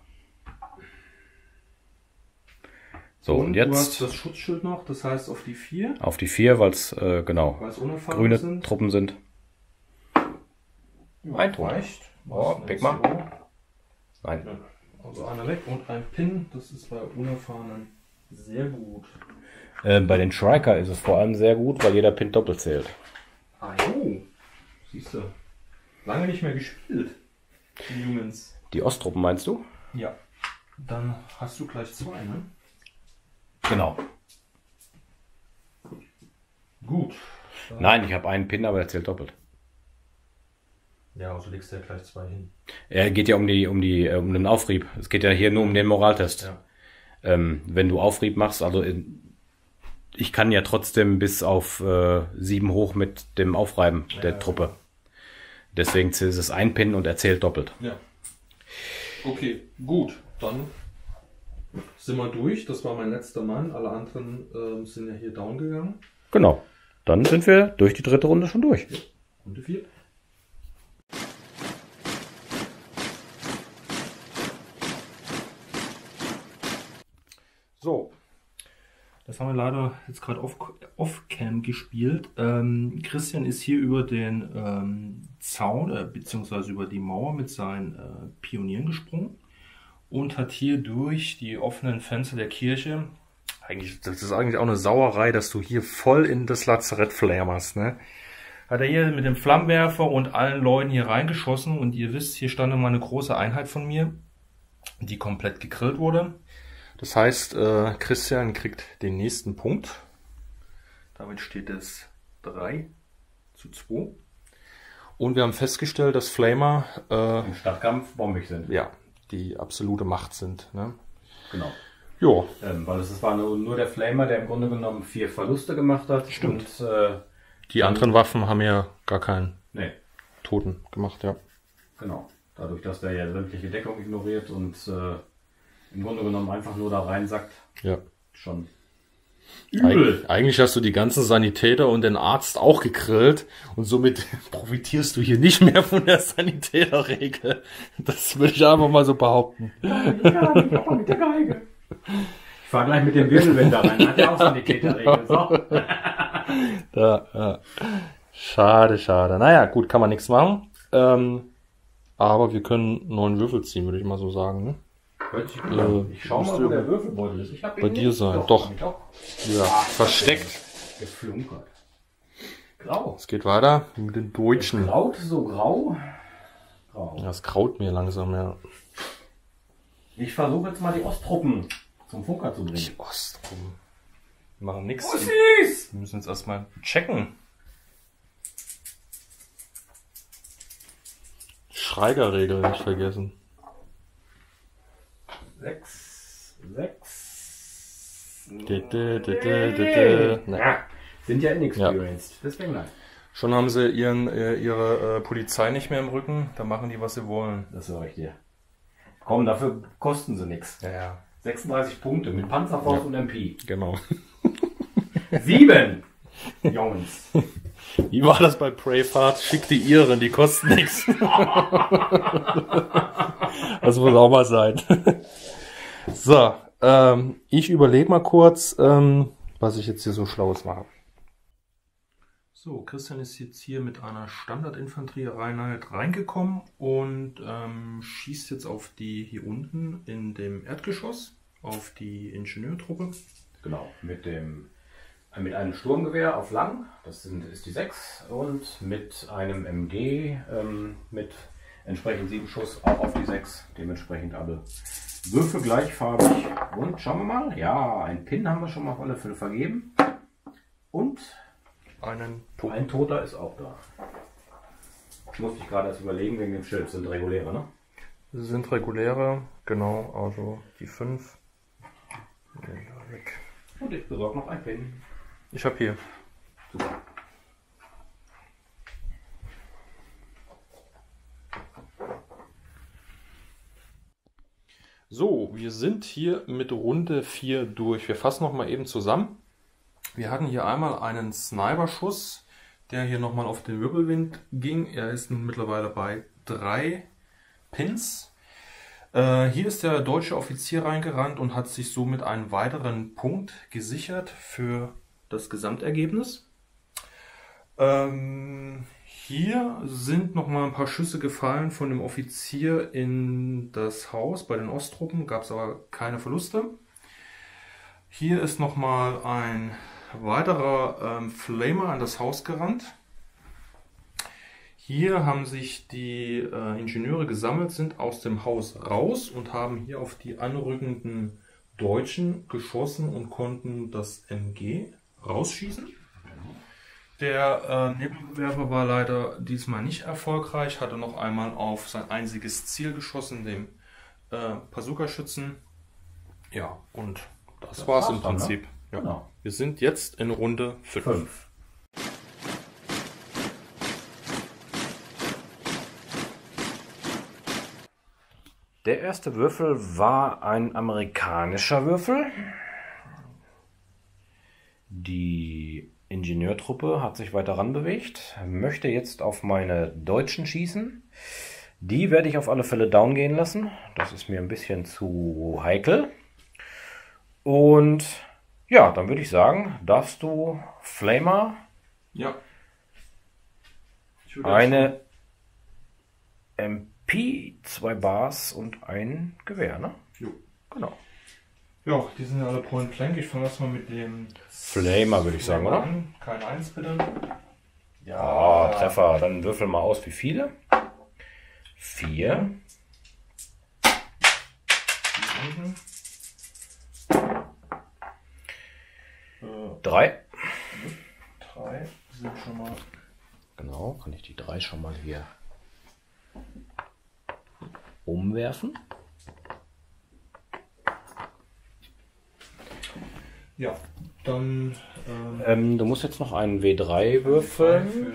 So, und jetzt. Du hast das Schutzschild noch, das heißt auf die 4. Auf die 4, weil es, genau, grüne sind. Truppen sind. Ein Ton. Reicht. Oh, pick mal. Nein. Ja. Also einer weg und ein Pin, das ist bei Unerfahrenen sehr gut. Bei den Striker ist es vor allem sehr gut, weil jeder Pin doppelt zählt. Ah jo, siehst du. Lange nicht mehr gespielt, die Jungs. Die Osttruppen meinst du? Ja. Dann hast du gleich 2, ne? Genau. Gut. Nein, ich habe einen Pin, aber er zählt doppelt. Ja, also legst du ja gleich 2 hin. Er geht ja um den Aufrieb. Es geht ja hier nur um den Moraltest. Ja. Wenn du Aufrieb machst, also ich kann ja trotzdem bis auf 7 hoch mit dem Aufreiben der Truppe. Deswegen ist es ein Pin und er zählt doppelt. Ja. Okay, gut. Dann sind wir durch. Das war mein letzter Mann. Alle anderen sind ja hier down gegangen. Genau. Dann sind wir durch die 3. Runde schon durch. Ja. Runde 4. So, das haben wir leider jetzt gerade off-cam gespielt. Christian ist hier über den Zaun beziehungsweise über die Mauer mit seinen Pionieren gesprungen und hat hier durch die offenen Fenster der Kirche, das ist eigentlich auch eine Sauerei, dass du hier voll in das Lazarett flammerst, ne? Hat er hier mit dem Flammenwerfer und allen Leuten hier reingeschossen und ihr wisst, hier stand immer eine große Einheit von mir, die komplett gegrillt wurde. Das heißt, Christian kriegt den nächsten Punkt. Damit steht es 3:2. Und wir haben festgestellt, dass Flamer im Stadtkampf bombig sind. Ja, die absolute Macht sind. Ne? Genau. Jo. Weil es war nur der Flamer, der im Grunde genommen 4 Verluste gemacht hat. Stimmt. Und, die anderen Waffen haben ja gar keinen Toten gemacht, ja. Genau. Dadurch, dass der ja sämtliche Deckung ignoriert und im Grunde genommen einfach nur da reinsackt. Ja. Schon übel. Eigentlich hast du die ganzen Sanitäter und den Arzt auch gegrillt und somit profitierst du hier nicht mehr von der Sanitäterregel. Das würde ich einfach mal so behaupten. Ja, ich auch mit der Geige. Ich fahre gleich mit dem Wirbelwinder rein. Hat ja auch Sanitäterregel. So. Ja. Schade, schade. Naja, gut, kann man nichts machen. Aber wir können einen neuen Würfel ziehen, würde ich mal so sagen. Ne? Ich schau mal, wo der Würfelbeutel ist. Ich hab ihn bei dir nicht. sein. Doch. Ja, versteckt. Geflunkert. Grau. Es geht weiter mit den Deutschen. Graut so grau. Grau. Ja, es graut mir langsam, ja. Ich versuche jetzt mal die Osttruppen zum Funker zu bringen. Die Osttruppen. Wir machen nichts. Ossis! Wir müssen jetzt erstmal checken. Schreigerregel nicht vergessen. 6. Na. Sind ja inexperienced, deswegen nein. Schon haben sie ihre Polizei nicht mehr im Rücken, da machen die, was sie wollen. Das höre ich dir. Komm, dafür kosten sie nichts. Ja. 36 Punkte mit Panzerfaust und MP. Genau. 7! Jungs. Wie war das bei Braveheart? Schick die Iren, die kosten nichts. Das muss auch mal sein. So, ich überlege mal kurz, was ich jetzt hier so Schlaues mache. So, Christian ist jetzt hier mit einer Standardinfanterieeinheit reingekommen und schießt jetzt auf die hier unten in dem Erdgeschoss, auf die Ingenieurtruppe. Genau, mit einem Sturmgewehr auf lang, das ist die 6, und mit einem MG mit entsprechend 7 Schuss auch auf die 6, dementsprechend alle Würfel gleichfarbig. Und schauen wir mal, ja, ein Pin haben wir schon mal auf alle Fälle vergeben. Und ein Toter ist auch da. Ich muss mich gerade erst überlegen wegen dem Schild, das sind reguläre, ne? Das sind reguläre, genau, also die 5. Weg. Und ich besorge noch ein Pin. Ich habe hier. Super. So, wir sind hier mit Runde 4 durch. Wir fassen noch mal eben zusammen. Wir hatten hier einmal einen Sniper-Schuss, der hier nochmal auf den Wirbelwind ging. Er ist nun mittlerweile bei 3 Pins. Hier ist der deutsche Offizier reingerannt und hat sich somit einen weiteren Punkt gesichert für das Gesamtergebnis. Hier sind nochmal ein paar Schüsse gefallen von dem Offizier in das Haus. Bei den Osttruppen gab es aber keine Verluste. Hier ist nochmal ein weiterer Flamer an das Haus gerannt. Hier haben sich die Ingenieure gesammelt, sind aus dem Haus raus und haben hier auf die anrückenden Deutschen geschossen und konnten das MG rausschießen. Der Nebelwerfer war leider diesmal nicht erfolgreich, hatte noch einmal auf sein einziges Ziel geschossen, dem Bazooka-Schützen. Ja, und das war's im Prinzip. Ne? Ja. Genau. Wir sind jetzt in Runde 5. Der erste Würfel war ein amerikanischer Würfel. Die Ingenieurtruppe hat sich weiter ranbewegt, möchte jetzt auf meine Deutschen schießen. Die werde ich auf alle Fälle down gehen lassen. Das ist mir ein bisschen zu heikel. Und ja, dann würde ich sagen, darfst du Flamer eine MP, 2 Bars und ein Gewehr, ne? Jo. Genau. Ja, die sind ja alle Point Blank. Ich fange erstmal mit dem Flamer, würde ich sagen, oder? Kein 1 bitte. Ja, Treffer. Dann würfel mal aus, wie viele? 4. 3. 3 sind schon mal. Genau, kann ich die 3 schon mal hier umwerfen. Ja, dann. Du musst jetzt noch einen W3 würfeln.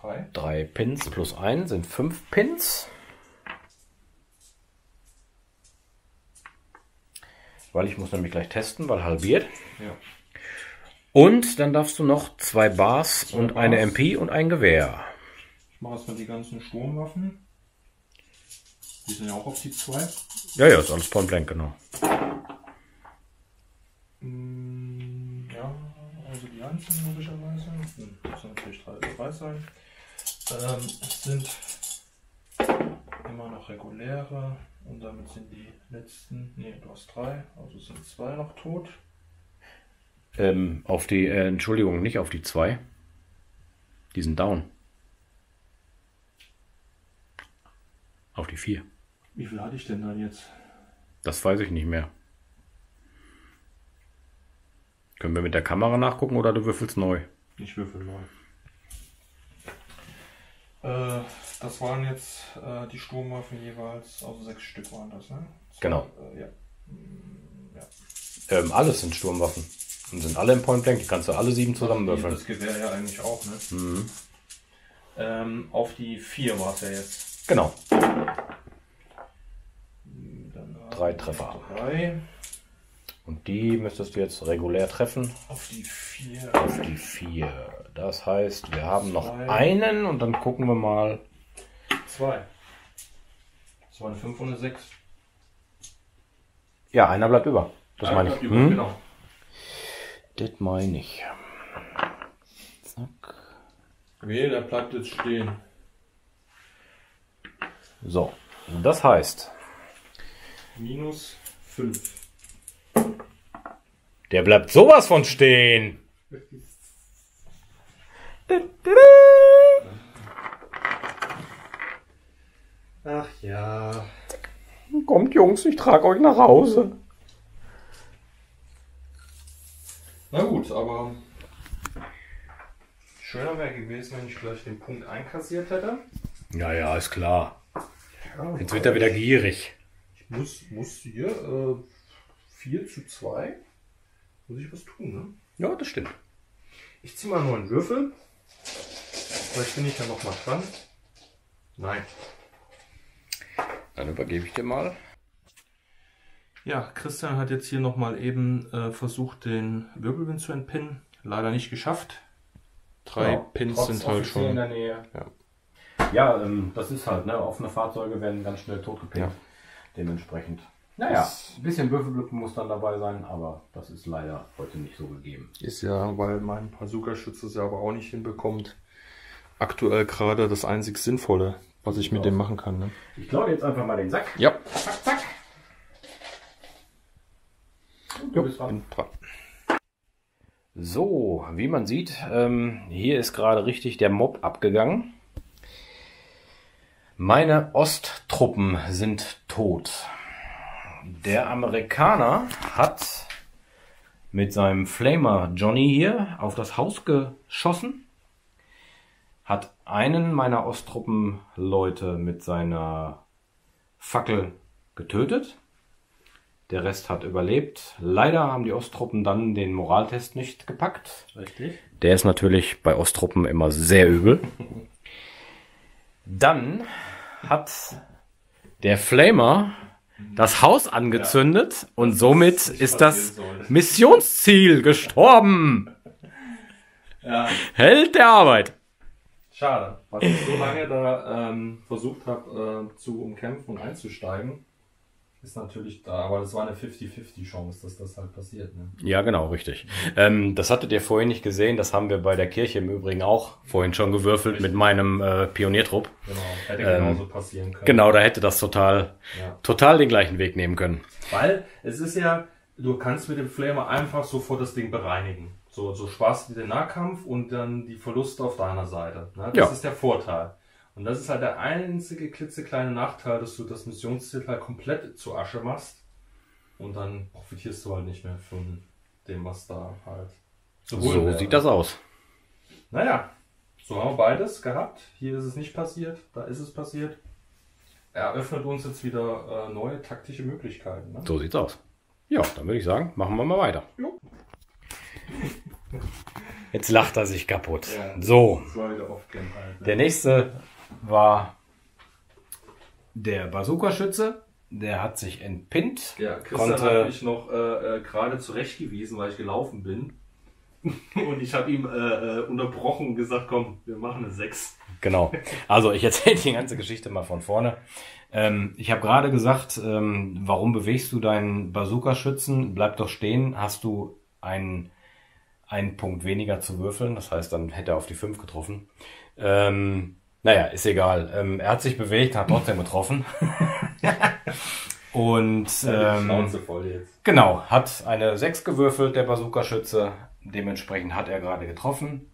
3. 3 Pins plus 1 sind 5 Pins. Weil ich muss nämlich gleich testen, weil halbiert. Ja. Und dann darfst du noch 2 Bars und eine MP und ein Gewehr. Ich mache erstmal die ganzen Sturmwaffen. Die sind ja auch auf die 2. Ja, ist alles Point Blank, genau. Ja, also die einzelnen logischerweise. Das sind natürlich 3 sein. Es sind immer noch reguläre und damit sind die letzten. Ne, du hast 3, also sind 2 noch tot. Auf die, Entschuldigung, nicht auf die 2. Die sind down. Auf die 4. Wie viel hatte ich denn dann jetzt? Das weiß ich nicht mehr. Können wir mit der Kamera nachgucken oder du würfelst neu? Ich würfel neu. Das waren jetzt die Sturmwaffen jeweils, also 6 Stück waren das, ne? Genau. Ja. Alles sind Sturmwaffen. Und sind alle im Point Blank, die kannst du alle 7 zusammenwürfeln. Das Gewehr ja eigentlich auch, ne? Auf die 4 war es ja jetzt. Genau. Dann 3 Treffer. 3. Und die müsstest du jetzt regulär treffen. Auf die 4. Auf die 4. Das heißt, wir haben noch 2. einen und dann gucken wir mal. 2. Das war eine 5 und eine 6. Ja, einer bleibt über. Das meine ich. Genau. Das meine ich. Zack. Nee, der bleibt jetzt stehen. So, das heißt, Minus 5. der bleibt sowas von stehen. Ach ja. Kommt Jungs, ich trage euch nach Hause. Na gut, aber schöner wäre gewesen, wenn ich gleich den Punkt einkassiert hätte. Ja, ist klar. Ja, Jetzt wird er wieder gierig. Ich muss hier 4:2. Muss ich was tun, ne? Ja, das stimmt. Ich ziehe mal nur einen Würfel. Vielleicht bin ich ja noch mal dran. Nein. Dann übergebe ich dir mal. Ja, Christian hat jetzt hier noch mal eben versucht, den Wirbelwind zu entpinnen. Leider nicht geschafft. 3 Pins sind halt schon in der Nähe. Ja. Ja, das ist halt, ne? Offene Fahrzeuge werden ganz schnell totgepinnt. Ja. Dementsprechend. Naja, ein bisschen Würfelglück muss dann dabei sein, aber das ist leider heute nicht so gegeben. Ist ja, weil mein Bazooka-Schütze es ja aber auch nicht hinbekommt. Aktuell gerade das einzig Sinnvolle, was ich mit dem machen kann. Ne? Ich klaue jetzt einfach mal den Sack. Ja. Zack, zack. Und du bist dran. Bin dran. So, wie man sieht, hier ist gerade richtig der Mob abgegangen. Meine Osttruppen sind tot. Der Amerikaner hat mit seinem Flamer Johnny hier auf das Haus geschossen, hat einen meiner Osttruppenleute mit seiner Fackel getötet. Der Rest hat überlebt. Leider haben die Osttruppen dann den Moraltest nicht gepackt. Richtig. Der ist natürlich bei Osttruppen immer sehr übel. Dann hat der Flamer das Haus angezündet und somit ist das Missionsziel gestorben. Ja, Held der Arbeit. schade. Weil ich so lange da versucht habe zu umkämpfen und einzusteigen, ist natürlich da. Aber das war eine 50-50 Chance, dass das halt passiert. Ne? Ja, genau, richtig. Das hattet ihr vorhin nicht gesehen. Das haben wir bei der Kirche im Übrigen auch vorhin schon gewürfelt Richtig. mit meinem Pioniertrupp. Genau, hätte genauso passieren können. Genau, da hätte das total den gleichen Weg nehmen können. Weil es ist ja, du kannst mit dem Flamer einfach sofort das Ding bereinigen. So sparst du den Nahkampf und dann die Verluste auf deiner Seite. Ne? Das ist der Vorteil. Und das ist halt der einzige klitzekleine Nachteil, dass du das Missionsziel halt komplett zu Asche machst. Und dann profitierst du halt nicht mehr von dem, was da halt zu holen So wäre. sieht das aus. Naja, so haben wir beides gehabt. Hier ist es nicht passiert, da ist es passiert. Eröffnet uns jetzt wieder neue taktische Möglichkeiten. Ne? So sieht's aus. Ja, dann würde ich sagen, machen wir mal weiter. Jo. Jetzt lacht er sich kaputt. Ja. So, Das war wieder off-cam halt. Ne? der nächste war der Bazooka-Schütze. Der hat sich entpinnt. Ja, Christian hat mich noch gerade zurechtgewiesen, weil ich gelaufen bin. Und ich habe ihm unterbrochen und gesagt, komm, wir machen eine 6. Genau. Also ich erzähle die ganze Geschichte mal von vorne. Ich habe gerade gesagt, warum bewegst du deinen Bazooka-Schützen? Bleib doch stehen. Hast du einen Punkt weniger zu würfeln. Das heißt, dann hätte er auf die 5 getroffen. Naja, ist egal. Er hat sich bewegt, hat trotzdem getroffen. Und Schnauze voll jetzt. genau, hat eine 6 gewürfelt, der Bazooka-Schütze. Dementsprechend hat er gerade getroffen.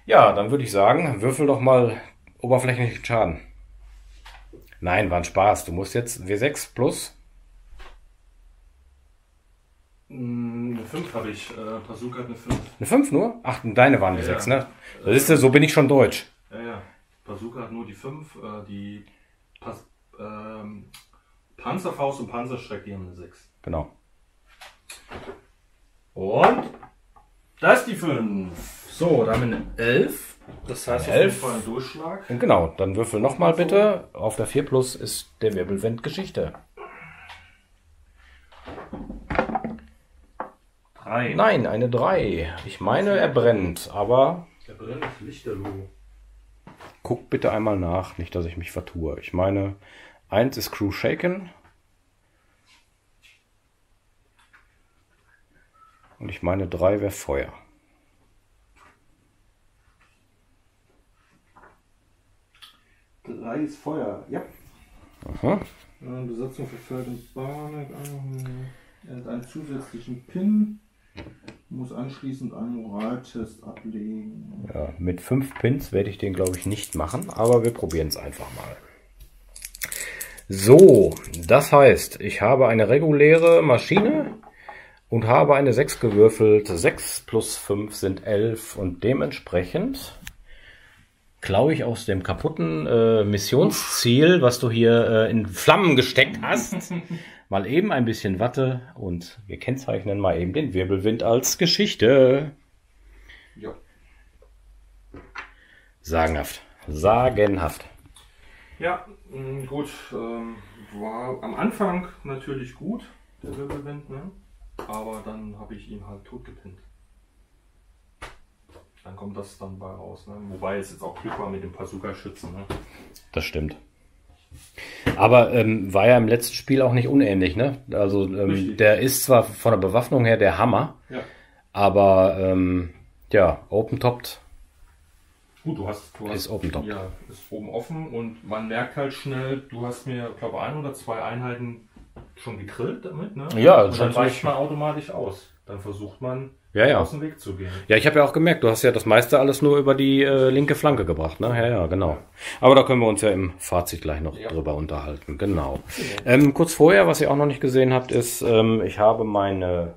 Ja, dann würde ich sagen, würfel doch mal oberflächlichen Schaden. Nein, war ein Spaß. Du musst jetzt W6 plus. Eine 5 habe ich. Bazooka hat eine 5. Eine 5 nur? Ach, deine waren die Ja, 6, ja. ne? Das ist ja, so bin ich schon deutsch. Ja. Bazooka hat nur die 5. Die Panzerfaust und Panzerschreck, die haben eine 6. Genau. Und? Da ist die 5. So, da haben wir eine 11. Das heißt, auf jeden Fall ein Durchschlag. Und genau, dann würfel nochmal bitte. Auf der 4 plus ist der Wirbelwind Geschichte. 3. Nein, eine 3. Ich meine, er brennt, aber Er brennt lichterloh. guck bitte einmal nach, nicht, dass ich mich vertue. Ich meine, 1 ist Crew Shaken. Und ich meine, 3 wäre Feuer. Drei ist Feuer, ja. Aha. Besatzung für Feld und Bahn. Er hat einen zusätzlichen Pin. Muss anschließend einen Moraltest ablegen. Ja, mit 5 Pins werde ich den, glaube ich, nicht machen, aber wir probieren es einfach mal. So, das heißt, ich habe eine reguläre Maschine und habe eine 6 gewürfelt. 6 plus 5 sind 11 und dementsprechend klaue ich aus dem kaputten Missionsziel, was du hier in Flammen gesteckt hast, mal eben ein bisschen Watte und wir kennzeichnen mal eben den Wirbelwind als Geschichte. Ja. Sagenhaft. Sagenhaft. Ja, gut. War am Anfang natürlich gut, der Wirbelwind, ne? Aber dann habe ich ihn halt totgepinnt. Dann kommt das dann bei raus, ne? Wobei es jetzt auch Glück war mit dem Bazooka-Schützen, ne? Das stimmt. Aber war ja im letzten Spiel auch nicht unähnlich, ne? Also der ist zwar von der Bewaffnung her der Hammer, Ja. aber ja, open-topped Gut, du hast ist open-top. ja, ist oben offen und man merkt halt schnell, du hast mir, glaube ich, 1 oder 2 Einheiten schon gegrillt damit, ne? Ja, und dann schon weicht man automatisch aus. Dann versucht man Ja. aus dem Weg zu gehen. Ja, ich habe ja auch gemerkt, du hast ja das meiste alles nur über die linke Flanke gebracht, ne? Ja, genau. Aber da können wir uns ja im Fazit gleich noch drüber unterhalten. Genau. Kurz vorher, was ihr auch noch nicht gesehen habt, ist, ich habe meinen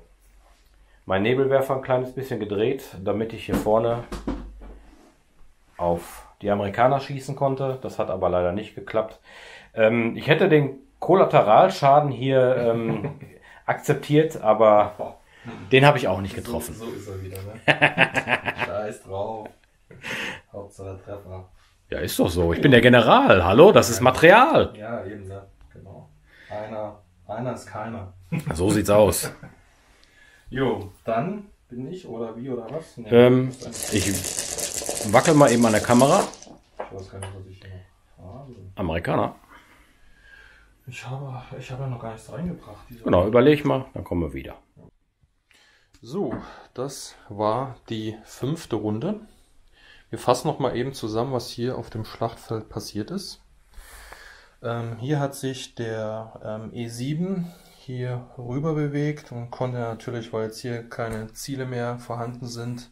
Nebelwerfer ein kleines bisschen gedreht, damit ich hier vorne auf die Amerikaner schießen konnte. Das hat aber leider nicht geklappt. Ich hätte den Kollateralschaden hier akzeptiert, aber den habe ich auch nicht getroffen. So ist er wieder, ne? Scheiß drauf. Hauptsache Treffer. Ja, ist doch so. Ich bin der General. Hallo, das ist Material. Ja, eben, ne? Genau. Einer ist keiner. So sieht's aus. Jo, dann bin ich oder wie oder was? Ich wackel mal eben an der Kamera. Ich weiß gar nicht, was ich hier noch habe. Amerikaner. Ich habe ja noch gar nichts reingebracht. Genau, überleg mal, dann kommen wir wieder. So, das war die 5. Runde. Wir fassen noch mal eben zusammen, was hier auf dem Schlachtfeld passiert ist. Hier hat sich der E7 hier rüber bewegt und konnte natürlich, weil jetzt hier keine Ziele mehr vorhanden sind,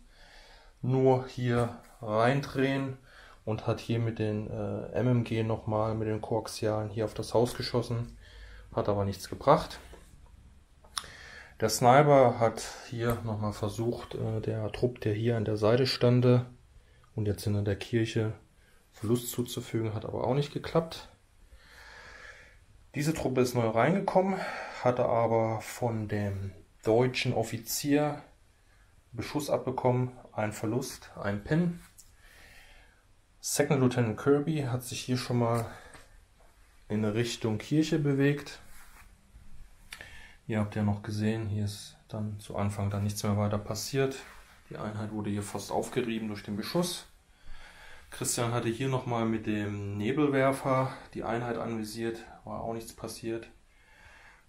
nur hier reindrehen und hat hier mit den MMG nochmal, mit den Koaxialen hier auf das Haus geschossen, hat aber nichts gebracht. Der Sniper hat hier nochmal versucht, der Trupp, der hier an der Seite stande und jetzt hinter der Kirche, Verlust zuzufügen, hat aber auch nicht geklappt. Diese Truppe ist neu reingekommen, hatte aber von dem deutschen Offizier Beschuss abbekommen, einen Verlust, einen Pin. Second Lieutenant Kirby hat sich hier schon mal in Richtung Kirche bewegt. Ihr habt ja noch gesehen, hier ist dann zu Anfang dann nichts mehr weiter passiert. Die Einheit wurde hier fast aufgerieben durch den Beschuss. Christian hatte hier nochmal mit dem Nebelwerfer die Einheit anvisiert, war auch nichts passiert.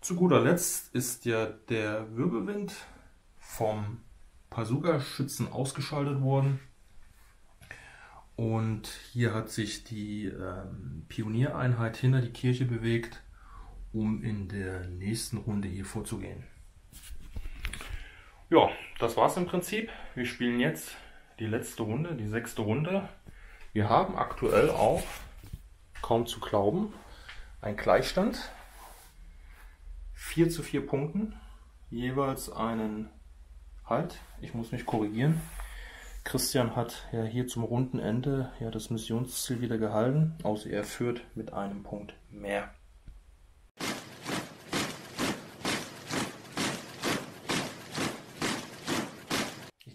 Zu guter Letzt ist ja der Wirbelwind vom Bazooka-Schützen ausgeschaltet worden. Und hier hat sich die Pioniereinheit hinter die Kirche bewegt, um in der nächsten Runde hier vorzugehen. Ja, das war's im Prinzip. Wir spielen jetzt die letzte Runde, die 6. Runde. Wir haben aktuell auch, kaum zu glauben, einen Gleichstand. 4:4 Punkten, jeweils einen Halt. Ich muss mich korrigieren. Christian hat ja hier zum runden Ende ja das Missionsziel wieder gehalten, außer er führt mit einem Punkt mehr.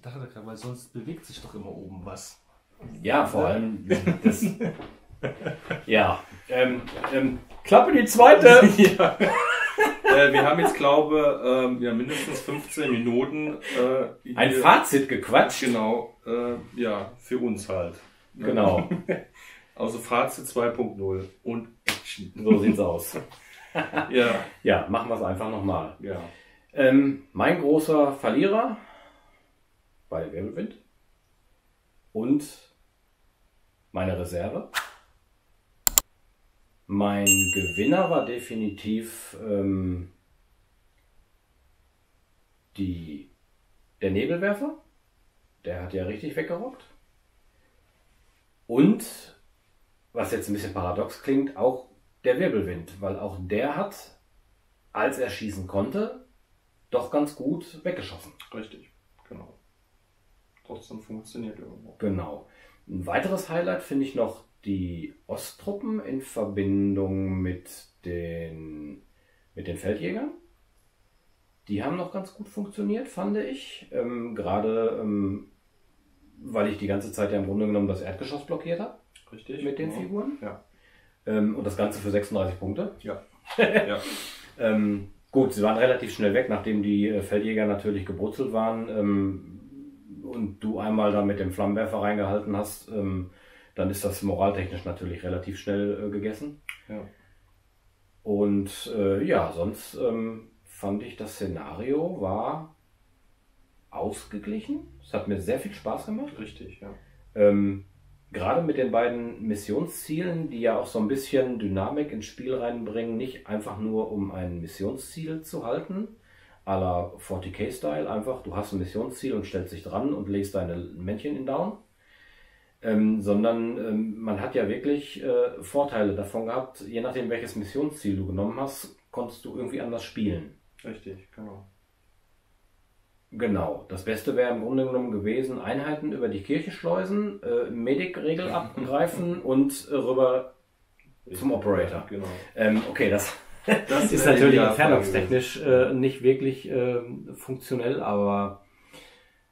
dachte gerade, weil sonst bewegt sich doch immer oben was. Ja, vor allem das. Ja. Klappe die zweite! Ja. Wir haben jetzt, glaube ich, mindestens 15 Minuten. Ein Fazit gequatscht. Genau. Ja, für uns halt. Genau. Also Fazit 2.0 und Action. So sieht's aus. Ja. Ja, machen wir es einfach nochmal. Ja. Mein großer Verlierer war der Wirbelwind. Und meine Reserve. Mein Gewinner war definitiv der Nebelwerfer. Der hat ja richtig weggerockt. Und, was jetzt ein bisschen paradox klingt, auch der Wirbelwind. Weil auch der hat, als er schießen konnte, doch ganz gut weggeschossen. Richtig, genau. Trotzdem funktioniert irgendwo. Genau. Ein weiteres Highlight finde ich noch die Osttruppen in Verbindung mit den Feldjägern. Die haben noch ganz gut funktioniert, fand ich. Gerade weil ich die ganze Zeit ja im Grunde genommen das Erdgeschoss blockiert habe. Richtig. Mit den Figuren. Ja. Und das Ganze für 36 Punkte. Ja. Ja. Gut, sie waren relativ schnell weg, nachdem die Feldjäger natürlich gebrutzelt waren. Und du einmal da mit dem Flammenwerfer reingehalten hast, dann ist das moraltechnisch natürlich relativ schnell gegessen. Ja. Und ja, sonst fand ich, das Szenario war ausgeglichen. Es hat mir sehr viel Spaß gemacht. Richtig, ja. Gerade mit den beiden Missionszielen, die ja auch so ein bisschen Dynamik ins Spiel reinbringen, nicht einfach nur um ein Missionsziel zu halten, à la 40k-Style, einfach du hast ein Missionsziel und stellst dich dran und legst deine Männchen in Down, sondern man hat ja wirklich Vorteile davon gehabt, je nachdem welches Missionsziel du genommen hast, konntest du irgendwie anders spielen. Richtig, genau. Genau, das Beste wäre im Grunde genommen gewesen, Einheiten über die Kirche schleusen, Medic-Regel abgreifen und rüber zum Operator. Genau. Okay, das ist natürlich entfernungstechnisch nicht wirklich funktionell, aber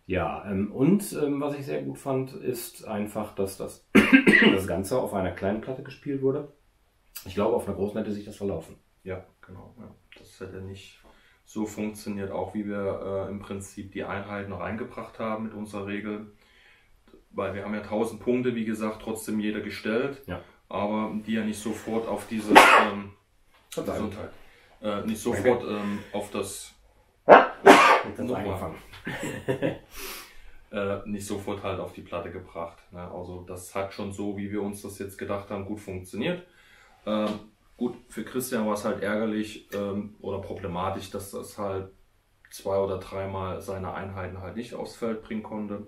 ja. Und was ich sehr gut fand, ist einfach, dass das Ganze auf einer kleinen Platte gespielt wurde. Ich glaube, auf einer großen hätte sich das verlaufen. Ja, genau. Ja. Das hätte nicht so funktioniert, auch wie wir im Prinzip die Einheiten reingebracht haben mit unserer Regel. Weil wir haben ja 1000 Punkte, wie gesagt, trotzdem jeder gestellt. Ja. Aber die ja nicht sofort auf dieses Gesundheit. Nicht sofort auf das nicht sofort halt auf die Platte gebracht. Ne? Also das hat schon so, wie wir uns das jetzt gedacht haben, gut funktioniert. Gut, für Christian war es halt ärgerlich oder problematisch, dass das halt 2 oder 3 Mal seine Einheiten halt nicht aufs Feld bringen konnte.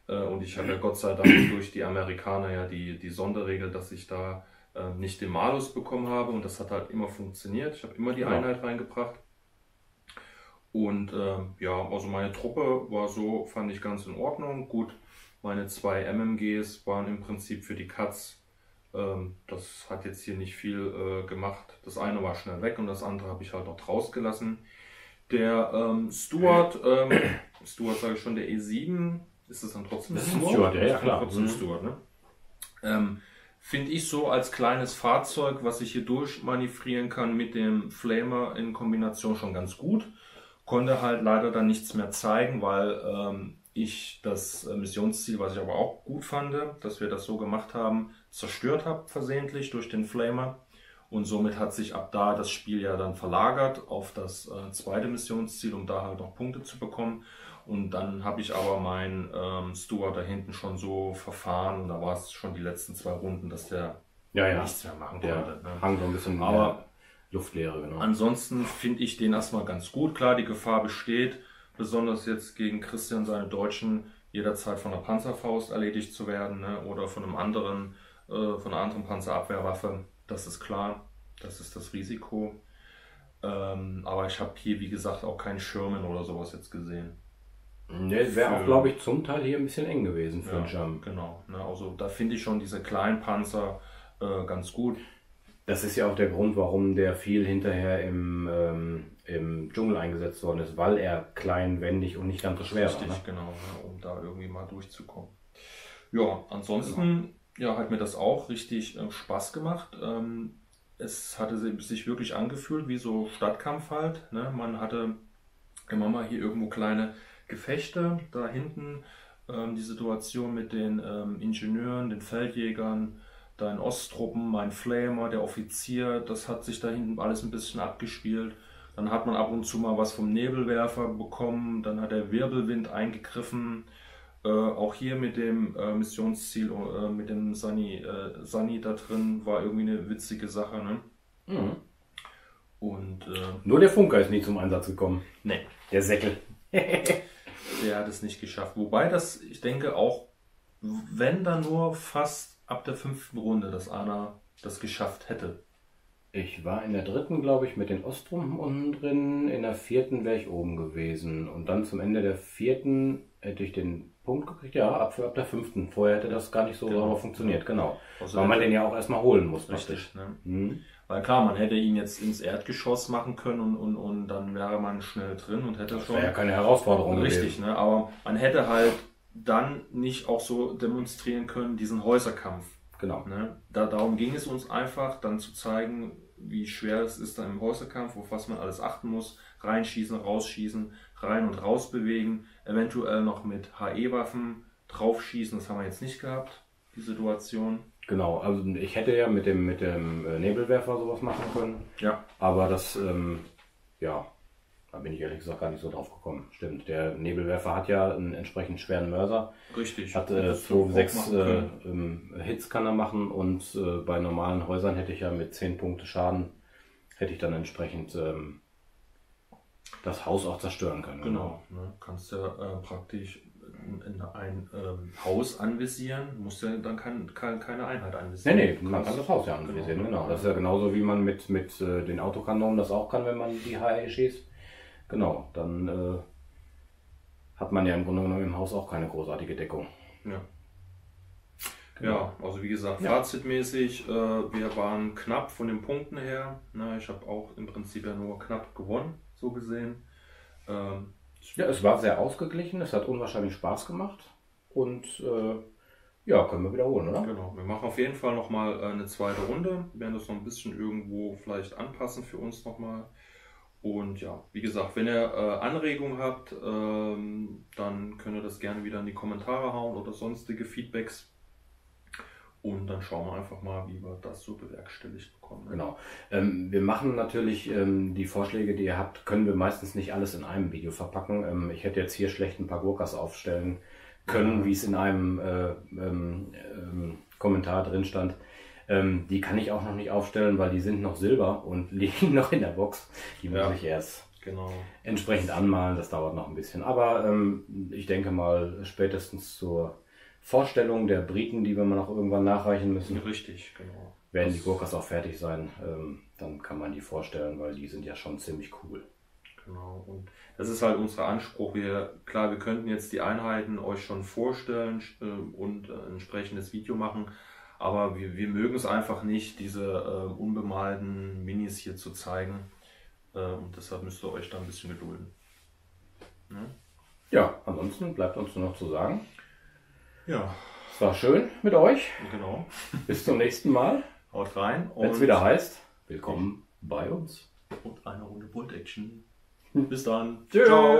Und ich habe ja Gott sei Dank durch die Amerikaner ja die Sonderregel, dass ich da nicht den Malus bekommen habe, und das hat halt immer funktioniert. Ich habe immer die Einheit reingebracht. Und ja, also meine Truppe war so, fand ich ganz in Ordnung. Gut, meine 2 MMGs waren im Prinzip für die Cuts. Das hat jetzt hier nicht viel gemacht. Das eine war schnell weg und das andere habe ich halt noch draus gelassen. Der Stuart sage ich schon, der E7, ist das dann trotzdem das Stuart? Ja, klar. Trotzdem Stuart, ne? Finde ich so als kleines Fahrzeug, was ich hier durchmanövrieren kann mit dem Flamer in Kombination schon ganz gut. Konnte halt leider dann nichts mehr zeigen, weil ich das Missionsziel, was ich aber auch gut fand, dass wir das so gemacht haben, zerstört habe versehentlich durch den Flamer. Und somit hat sich ab da das Spiel ja dann verlagert auf das zweite Missionsziel, um da halt noch Punkte zu bekommen. Und dann habe ich aber meinen Stuart da hinten schon so verfahren, und da war es schon die letzten 2 Runden, dass der nichts mehr machen konnte. Der hang so ein bisschen aber Luftleere, genau. Ansonsten finde ich den erstmal ganz gut. Klar, die Gefahr besteht, besonders jetzt gegen Christian, seine Deutschen, jederzeit von der Panzerfaust erledigt zu werden, ne? Oder von einer anderen Panzerabwehrwaffe. Das ist klar, das ist das Risiko. Aber ich habe hier, wie gesagt, auch keinen Schirmen oder sowas jetzt gesehen. Ne, wäre auch, glaube ich, zum Teil hier ein bisschen eng gewesen für den Schirm. Genau, ne? Also da finde ich schon diese kleinen Panzer ganz gut. Das ist ja auch der Grund, warum der viel hinterher im Dschungel eingesetzt worden ist, weil er klein, wendig und nicht ganz so schwer war. Richtig, genau, ja, um da irgendwie mal durchzukommen. Ja, ansonsten hat mir das auch richtig Spaß gemacht. Es hatte sich wirklich angefühlt wie so Stadtkampf halt. Ne? Man hatte immer mal hier irgendwo kleine Gefechte. Da hinten die Situation mit den Ingenieuren, den Feldjägern, dein Osttruppen, mein Flamer, der Offizier, das hat sich da hinten alles ein bisschen abgespielt. Dann hat man ab und zu mal was vom Nebelwerfer bekommen, dann hat der Wirbelwind eingegriffen. Auch hier mit dem Missionsziel, mit dem Sunny da drin, war irgendwie eine witzige Sache. Ne? Mhm. Und, nur der Funker ist nie zum Einsatz gekommen. Ne. Der Säckel. Der hat es nicht geschafft. Wobei ich denke auch, wenn dann nur fast ab der 5. Runde, dass Anna das geschafft hätte. Ich war in der 3., glaube ich, mit den Osttrumpen unten drin. In der 4. wäre ich oben gewesen. Und dann zum Ende der 4. hätte ich den Punkt gekriegt. Ja, ab der 5. Vorher hätte das gar nicht so sauber funktioniert. Genau. Also weil man den ja auch erstmal holen muss. Richtig. Ne? Mhm. Weil klar, man hätte ihn jetzt ins Erdgeschoss machen können und dann wäre man schnell drin und hätte schon... Wäre ja keine Herausforderung Richtig, ne? Aber man hätte halt dann nicht auch so demonstrieren können, diesen Häuserkampf. Genau. Ne? Darum ging es uns einfach, dann zu zeigen, wie schwer es ist dann im Häuserkampf, auf was man alles achten muss. Reinschießen, rausschießen, rein und raus bewegen, eventuell noch mit HE-Waffen draufschießen, das haben wir jetzt nicht gehabt, die Situation. Genau, also ich hätte ja mit dem Nebelwerfer sowas machen können. Ja. Aber das, da bin ich ehrlich gesagt gar nicht so drauf gekommen. Stimmt, der Nebelwerfer hat ja einen entsprechend schweren Mörser. Richtig. Hat 2-6 Hits kann er machen und bei normalen Häusern hätte ich ja mit 10 Punkte Schaden, hätte ich dann entsprechend das Haus auch zerstören können. Genau, ne? Kannst ja praktisch ein Haus anvisieren, musst ja dann keine Einheit anvisieren. Nee, man kann das Haus ja anvisieren, genau. Das ist ja genauso wie man mit den Autokanonen das auch kann, wenn man die HE schießt. Genau, dann hat man ja im Grunde genommen im Haus auch keine großartige Deckung. Ja. Genau. Ja, also wie gesagt, fazitmäßig, wir waren knapp von den Punkten her. Na, ich habe auch im Prinzip ja nur knapp gewonnen, so gesehen. Ja, es war sehr ausgeglichen, es hat unwahrscheinlich Spaß gemacht und können wir wiederholen, oder? Genau, wir machen auf jeden Fall nochmal eine zweite Runde, wir werden das noch ein bisschen irgendwo vielleicht anpassen für uns nochmal. Und ja, wie gesagt, wenn ihr Anregungen habt, dann könnt ihr das gerne wieder in die Kommentare hauen oder sonstige Feedbacks. Und dann schauen wir einfach mal, wie wir das so bewerkstelligt bekommen. Genau. Wir machen natürlich die Vorschläge, die ihr habt, können wir meistens nicht alles in einem Video verpacken. Ich hätte jetzt hier schlecht ein paar Gurkas aufstellen können, wie es in einem Kommentar drin stand. Die kann ich auch noch nicht aufstellen, weil die sind noch Silber und liegen noch in der Box. Die muss ich erst entsprechend anmalen, das dauert noch ein bisschen. Aber ich denke mal, spätestens zur Vorstellung der Briten, die wir mal noch irgendwann nachreichen müssen. Richtig, genau. Werden die Gurkas auch fertig sein, dann kann man die vorstellen, weil die sind ja schon ziemlich cool. Genau, und das ist halt unser Anspruch. Wir könnten jetzt die Einheiten euch schon vorstellen und ein entsprechendes Video machen, aber wir mögen es einfach nicht, diese unbemalten Minis hier zu zeigen. Und deshalb müsst ihr euch da ein bisschen gedulden. Ne? Ja, ansonsten bleibt uns nur noch zu sagen. Ja. Es war schön mit euch. Genau. Bis zum nächsten Mal. Haut rein. Wenn es wieder heißt, willkommen bei uns. Und eine Runde Bolt Action. Bis dann. Tschüss. Ciao.